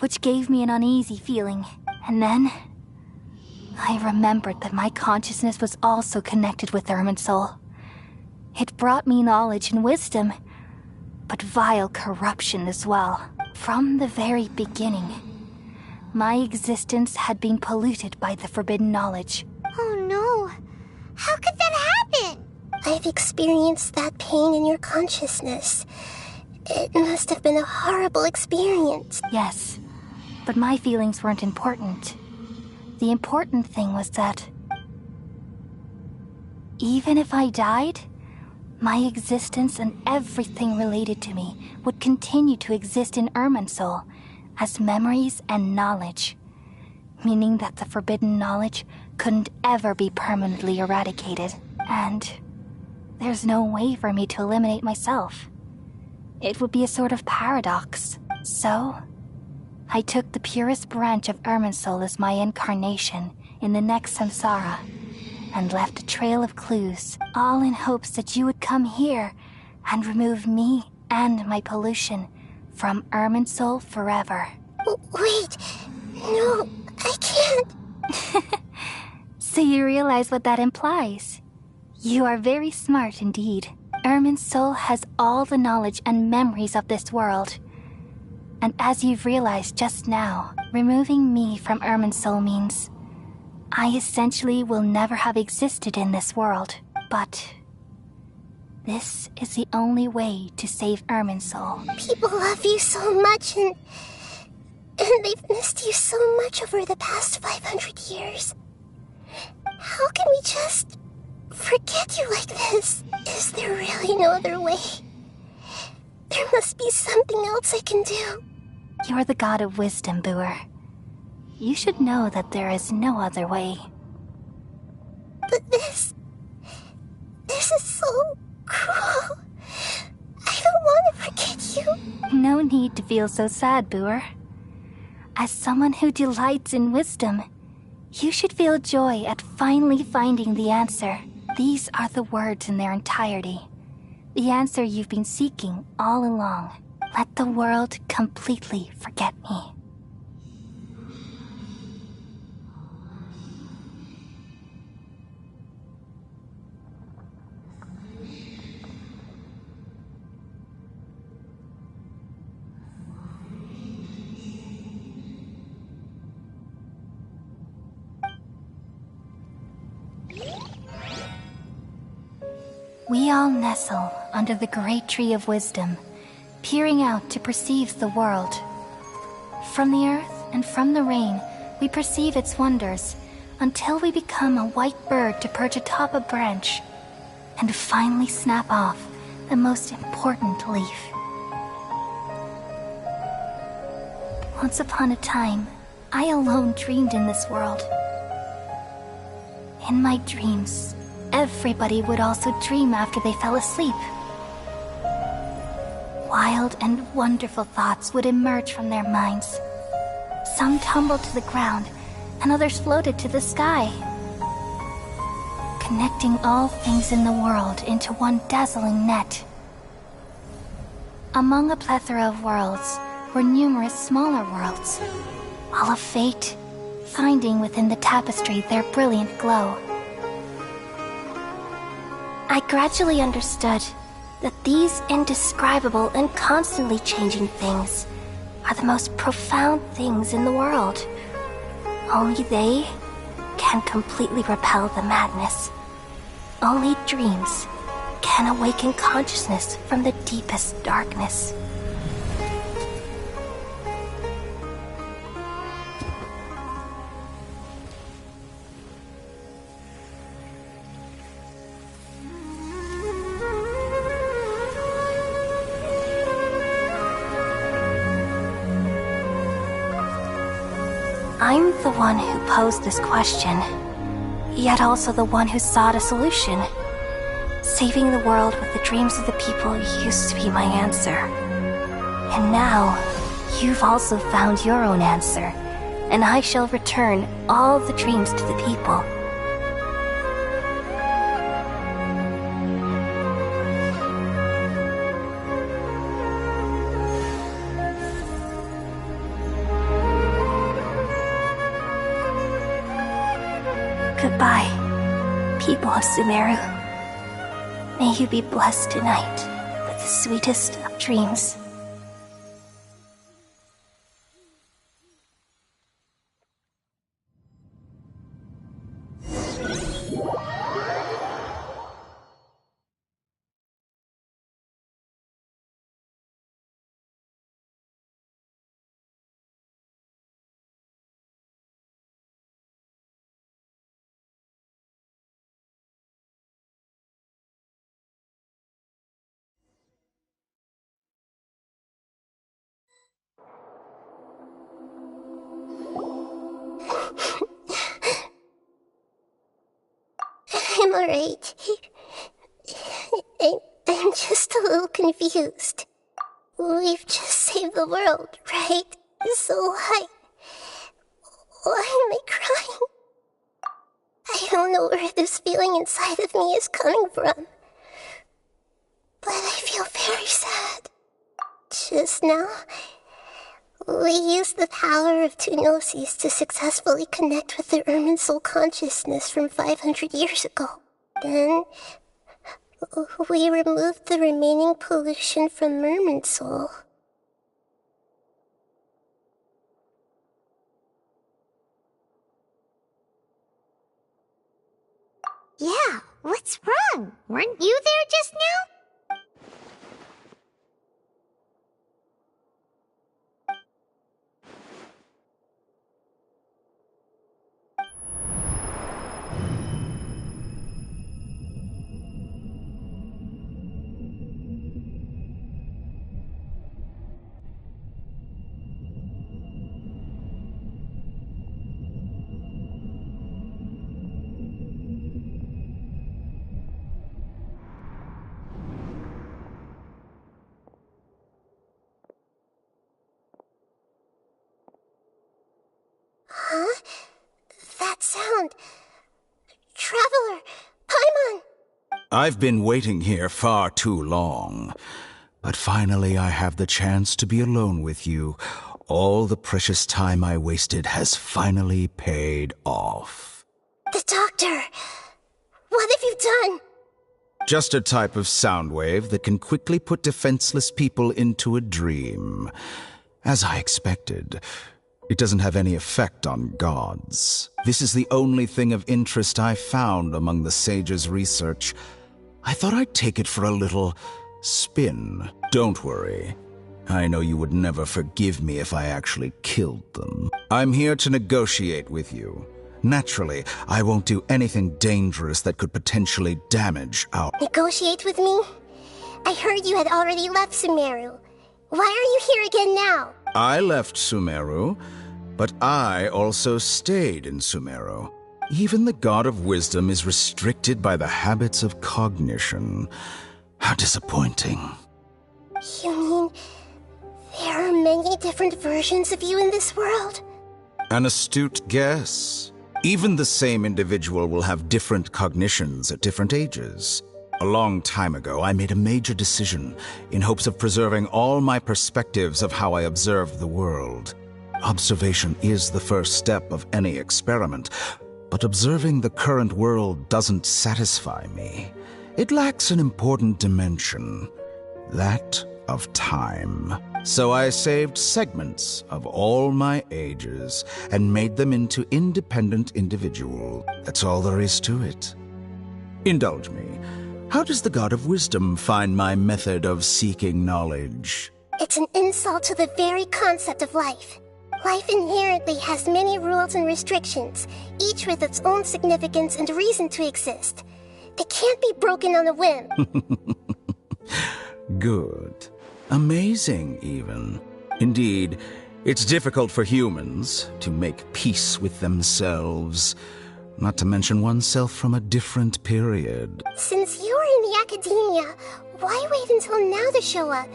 which gave me an uneasy feeling. And then I remembered that my consciousness was also connected with Irminsul. It brought me knowledge and wisdom, but vile corruption as well. From the very beginning, my existence had been polluted by the forbidden knowledge. Oh no. How could that happen? I've experienced that pain in your consciousness. It must have been a horrible experience. Yes, but my feelings weren't important. The important thing was that even if I died, my existence and everything related to me would continue to exist in Irminsul as memories and knowledge, meaning that the forbidden knowledge couldn't ever be permanently eradicated, and there's no way for me to eliminate myself. It would be a sort of paradox. So, I took the purest branch of Irminsul as my incarnation in the next samsara, and left a trail of clues, all in hopes that you would come here and remove me and my pollution from Irminsul forever. Wait, no, I can't. So you realize what that implies? You are very smart indeed. Irminsul has all the knowledge and memories of this world. And as you've realized just now, removing me from Irminsul means I essentially will never have existed in this world. But this is the only way to save Irminsul. People love you so much, and they've missed you so much over the past 500 years. How can we just forget you like this? Is there really no other way? There must be something else I can do. You're the god of wisdom, Booer. You should know that there is no other way. But this is so cruel. I don't want to forget you. No need to feel so sad, Booer. As someone who delights in wisdom, you should feel joy at finally finding the answer. These are the words in their entirety. The answer you've been seeking all along. Let the world completely forget me. We all nestle under the great tree of wisdom, peering out to perceive the world. From the earth and from the rain, we perceive its wonders, until we become a white bird to perch atop a branch, and finally snap off the most important leaf. Once upon a time, I alone dreamed in this world. In my dreams, everybody would also dream after they fell asleep. Wild and wonderful thoughts would emerge from their minds. Some tumbled to the ground, and others floated to the sky, connecting all things in the world into one dazzling net. Among a plethora of worlds were numerous smaller worlds, all of fate, finding within the tapestry their brilliant glow. I gradually understood that these indescribable and constantly changing things are the most profound things in the world. Only they can completely repel the madness. Only dreams can awaken consciousness from the deepest darkness. I'm the one who posed this question, yet also the one who sought a solution. Saving the world with the dreams of the people used to be my answer. And now, you've also found your own answer, and I shall return all the dreams to the people. Goodbye, people of Sumeru. May you be blessed tonight with Sweetest of dreams. I'm alright. I'm just a little confused. We've just saved the world, right? So why am I crying? I don't know where this feeling inside of me is coming from, but I feel very sad. Just now, we used the power of two gnosis to successfully connect with the Ermin soul consciousness from 500 years ago. Then, we removed the remaining pollution from Merman soul. Yeah, what's wrong? Weren't you there just now? Huh? That sound. Traveler! Paimon! I've been waiting here far too long. But finally I have the chance to be alone with you. All the precious time I wasted has finally paid off. The doctor! What have you done? Just a type of sound wave that can quickly put defenseless people into a dream. As I expected, it doesn't have any effect on gods. This is the only thing of interest I found among the sage's research. I thought I'd take it for a little spin. Don't worry. I know you would never forgive me if I actually killed them. I'm here to negotiate with you. Naturally, I won't do anything dangerous that could potentially damage our... Negotiate with me? I heard you had already left Sumeru. Why are you here again now? I left Sumeru, but I also stayed in Sumeru. Even the God of Wisdom is restricted by the habits of cognition. How disappointing. You mean there are many different versions of you in this world? An astute guess. Even the same individual will have different cognitions at different ages. A long time ago, I made a major decision in hopes of preserving all my perspectives of how I observed the world. Observation is the first step of any experiment, but observing the current world doesn't satisfy me. It lacks an important dimension, that of time. So I saved segments of all my ages and made them into independent individuals. That's all there is to it. Indulge me. How does the God of Wisdom find my method of seeking knowledge? It's an insult to the very concept of life. Life inherently has many rules and restrictions, each with its own significance and reason to exist. It can't be broken on a whim. Good. Amazing, even. Indeed, it's difficult for humans to make peace with themselves, not to mention oneself from a different period. Since you're in the academia, why wait until now to show up?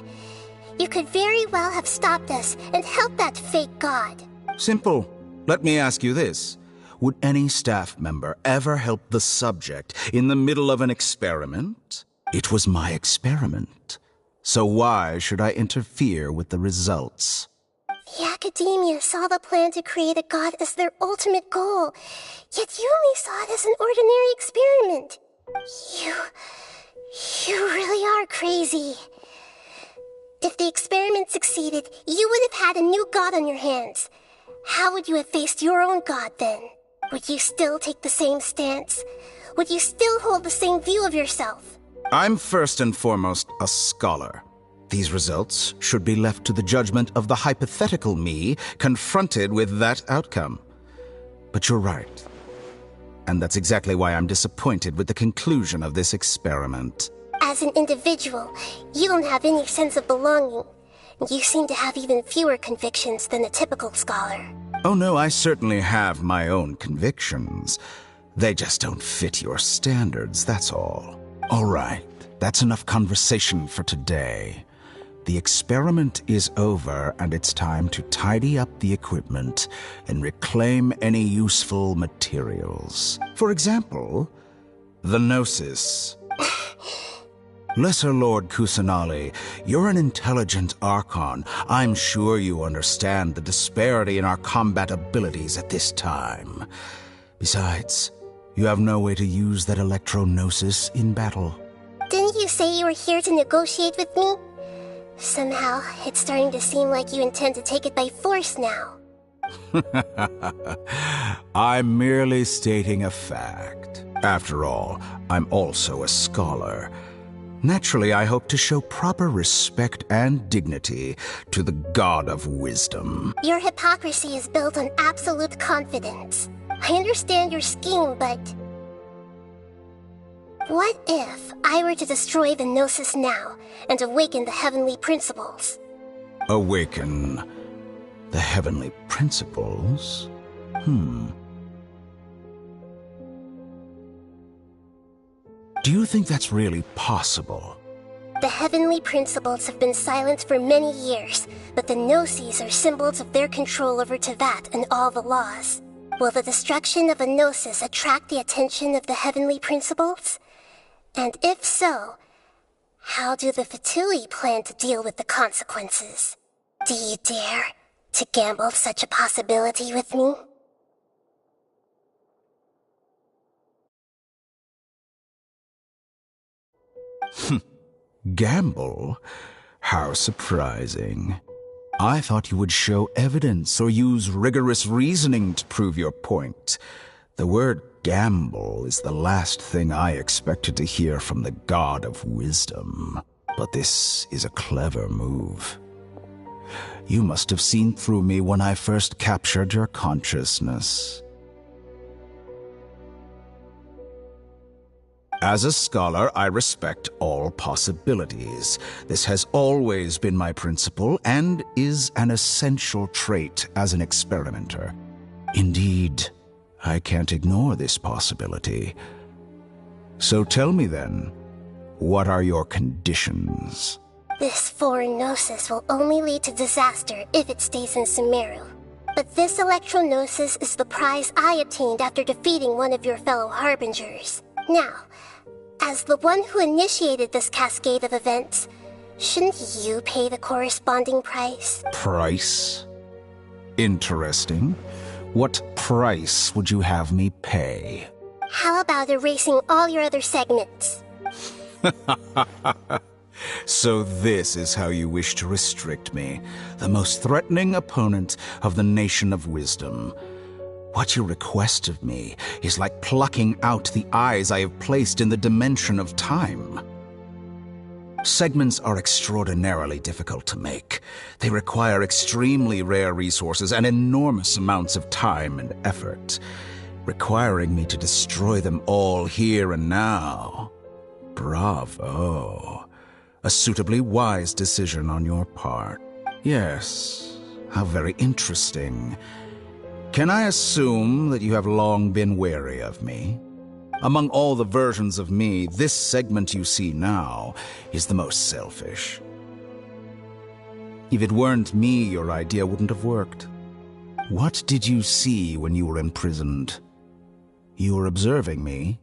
You could very well have stopped us and helped that fake god. Simple. Let me ask you this. Would any staff member ever help the subject in the middle of an experiment? It was my experiment. So why should I interfere with the results? The academia saw the plan to create a god as their ultimate goal, yet you only saw it as an ordinary experiment. You really are crazy. experiment succeeded, you would have had a new god on your hands. How would you have faced your own god then? Would you still take the same stance? Would you still hold the same view of yourself? I'm first and foremost a scholar. These results should be left to the judgment of the hypothetical me confronted with that outcome. But you're right. And that's exactly why I'm disappointed with the conclusion of this experiment. As an individual, you don't have any sense of belonging. You seem to have even fewer convictions than a typical scholar. Oh no, I certainly have my own convictions. They just don't fit your standards, that's all. All right, that's enough conversation for today. The experiment is over, and it's time to tidy up the equipment and reclaim any useful materials. For example, the Gnosis. Lesser Lord Kusanali, you're an intelligent archon. I'm sure you understand the disparity in our combat abilities at this time. Besides, you have no way to use that electro-gnosis in battle. Didn't you say you were here to negotiate with me? Somehow, it's starting to seem like you intend to take it by force now. I'm merely stating a fact. After all, I'm also a scholar. Naturally, I hope to show proper respect and dignity to the God of Wisdom. Your hypocrisy is built on absolute confidence. I understand your scheme, but... what if I were to destroy the Gnosis now and awaken the heavenly principles? Awaken the heavenly principles? Do you think that's really possible? The heavenly principles have been silent for many years, but the Gnosis are symbols of their control over Tevat and all the laws. Will the destruction of a Gnosis attract the attention of the heavenly principles? And if so, how do the Fatui plan to deal with the consequences? Do you dare to gamble such a possibility with me? Gamble? How surprising. I thought you would show evidence or use rigorous reasoning to prove your point. The word gamble is the last thing I expected to hear from the God of Wisdom. But this is a clever move. You must have seen through me when I first captured your consciousness. As a scholar, I respect all possibilities. This has always been my principle and is an essential trait as an experimenter. Indeed, I can't ignore this possibility. So tell me then, what are your conditions? This foreign Gnosis will only lead to disaster if it stays in Sumeru. But this electro-Gnosis is the prize I obtained after defeating one of your fellow Harbingers. Now, as the one who initiated this cascade of events, shouldn't you pay the corresponding price? Price? Interesting. What price would you have me pay? How about erasing all your other segments? So this is how you wish to restrict me, the most threatening opponent of the Nation of Wisdom. What you request of me is like plucking out the eyes I have placed in the dimension of time. Segments are extraordinarily difficult to make. They require extremely rare resources and enormous amounts of time and effort, requiring me to destroy them all here and now. Bravo. A suitably wise decision on your part. Yes, how very interesting. Can I assume that you have long been wary of me? Among all the versions of me, this segment you see now is the most selfish. If it weren't me, your idea wouldn't have worked. What did you see when you were imprisoned? You were observing me,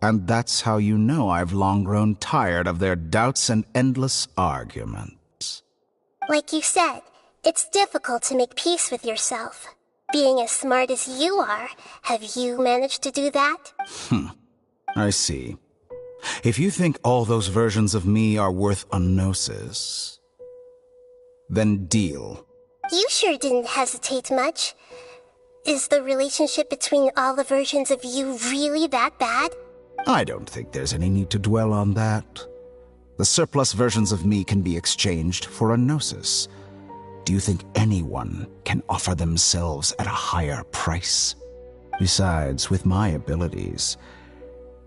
and that's how you know I've long grown tired of their doubts and endless arguments. Like you said, it's difficult to make peace with yourself. Being as smart as you are, have you managed to do that? I see. If you think all those versions of me are worth a gnosis, Then deal. You sure didn't hesitate much. Is the relationship between all the versions of you really that bad? I don't think there's any need to dwell on that. The surplus versions of me can be exchanged for a gnosis. Do you think anyone can offer themselves at a higher price? Besides, with my abilities,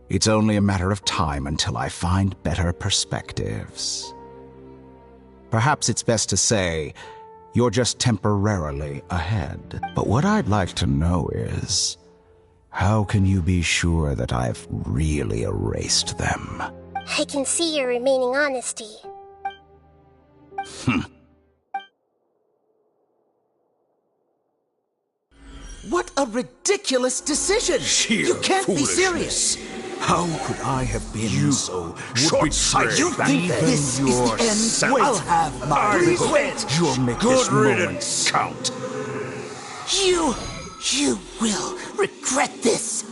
it's only a matter of time until I find better perspectives. Perhaps it's best to say you're just temporarily ahead. But what I'd like to know is, how can you be sure that I've really erased them? I can see your remaining honesty. What a ridiculous decision! Sheer You can't be foolishness. serious! How could I have been so short-sighted? You think that this is the end? I'll have my revenge! You'll make this moment count. You will regret this!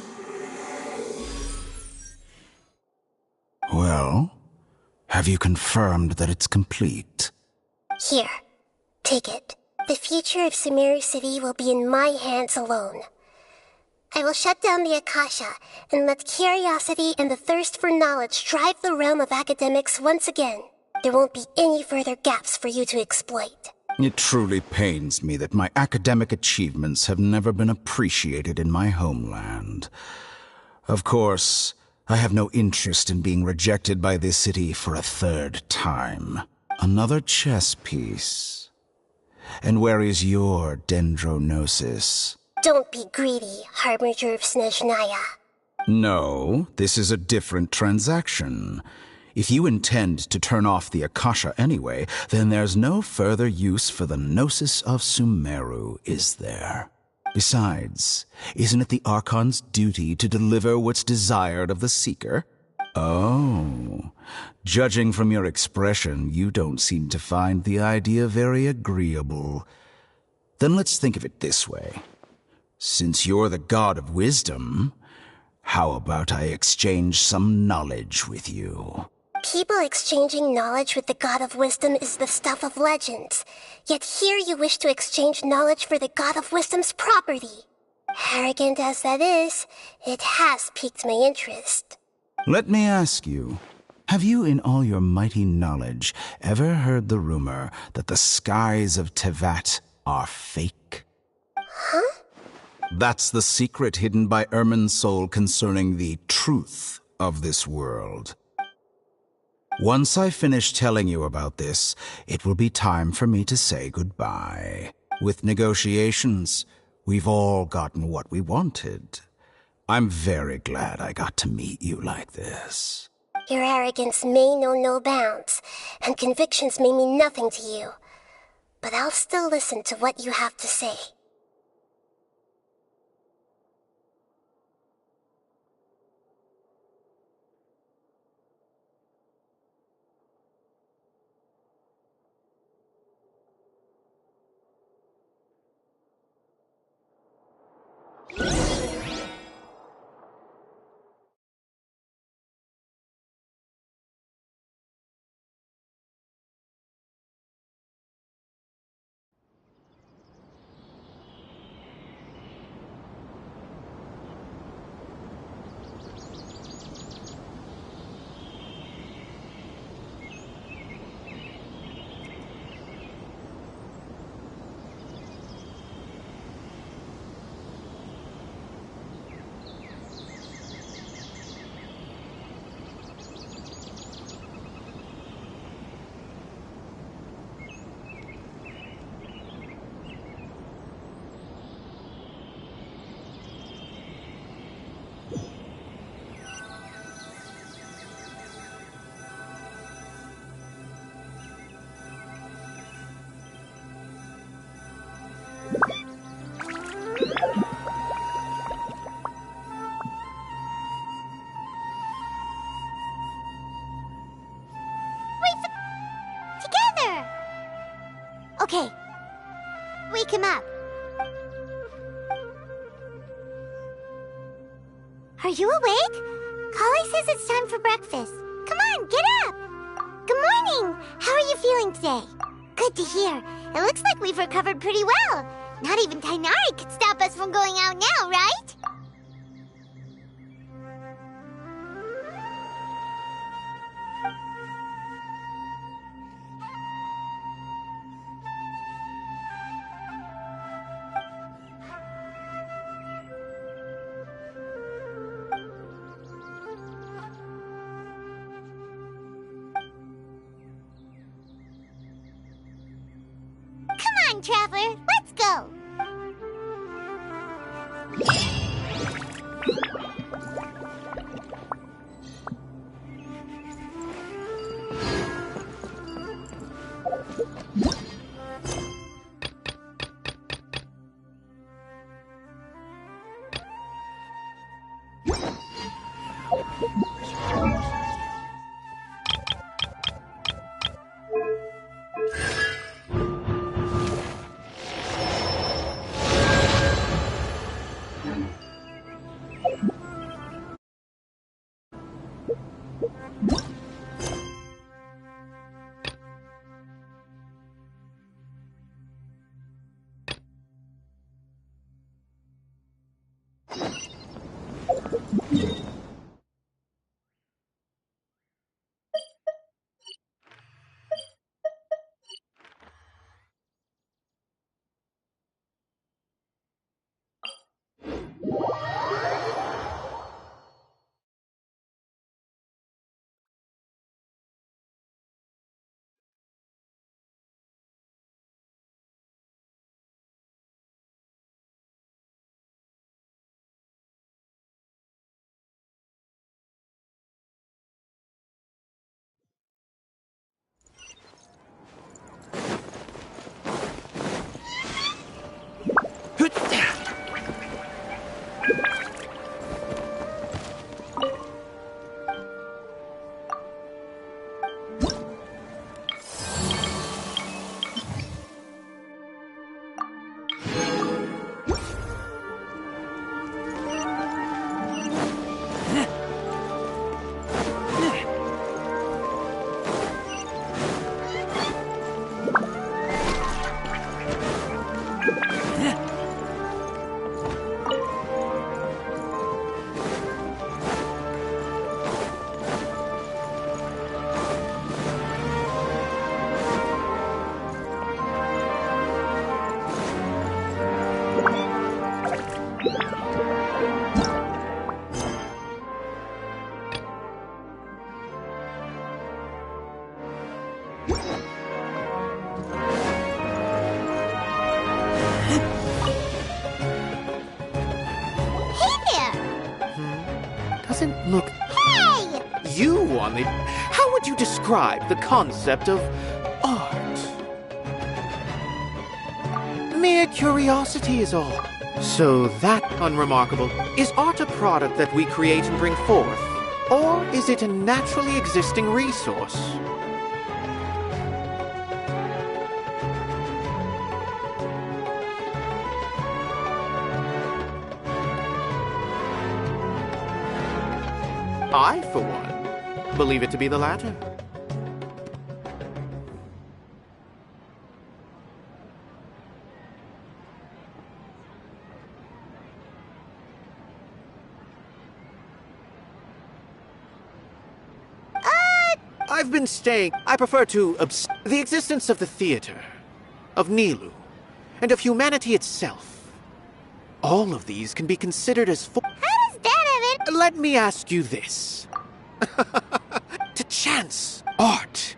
Well, have you confirmed that it's complete? Here, take it. The future of Sumeru City will be in my hands alone. I will shut down the Akasha and let curiosity and the thirst for knowledge drive the realm of academics once again. There won't be any further gaps for you to exploit. It truly pains me that my academic achievements have never been appreciated in my homeland. Of course, I have no interest in being rejected by this city for a third time. Another chess piece. And where is your dendronosis? Don't be greedy, Harbinger of Snezhnaya. No, this is a different transaction. If you intend to turn off the Akasha anyway, then there's no further use for the Gnosis of Sumeru, is there? Besides, isn't it the Archon's duty to deliver what's desired of the Seeker? Oh, judging from your expression, you don't seem to find the idea very agreeable. Then let's think of it this way. Since you're the god of wisdom, how about I exchange some knowledge with you? People exchanging knowledge with the God of Wisdom is the stuff of legends. Yet here you wish to exchange knowledge for the God of Wisdom's property. Arrogant as that is, it has piqued my interest. Let me ask you, have you in all your mighty knowledge ever heard the rumor that the skies of Tevat are fake? Huh? That's the secret hidden by Ermin's soul concerning the truth of this world. Once I finish telling you about this, it will be time for me to say goodbye. With negotiations, we've all gotten what we wanted. I'm very glad I got to meet you like this. Your arrogance may know no bounds, and convictions may mean nothing to you. But I'll still listen to what you have to say. Okay. Wake him up. Are you awake? Kali says it's time for breakfast. Come on, get up! Good morning! How are you feeling today? Good to hear. It looks like we've recovered pretty well. Not even Tainari could stop us from going out now, right? Come on, Traveler, let's go! Doesn't look... Hey! You on the... How would you describe the concept of art? Mere curiosity is all. So that unremarkable. Is art a product that we create and bring forth? Or is it a naturally existing resource? I, for one, believe it to be the latter. I've been staying. I prefer to the existence of the theater, of Nilu, and of humanity itself. All of these can be considered as How does that have it? Let me ask you this. To chance art.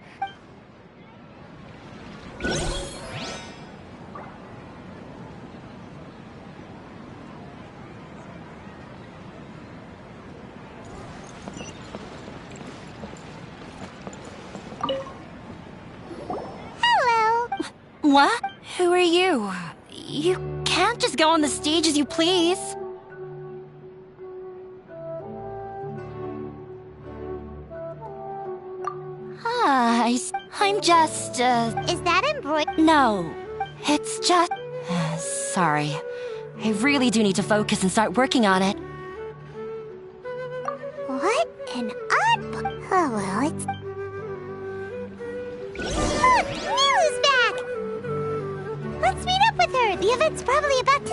Hello. What? Who are you? You can't just go on the stage as you please. I'm just, Is that embroidered? No. It's just... Sorry. I really do need to focus and start working on it. What? An art book? Oh, well, it's... Look! Nilu's back! with her. The event's probably about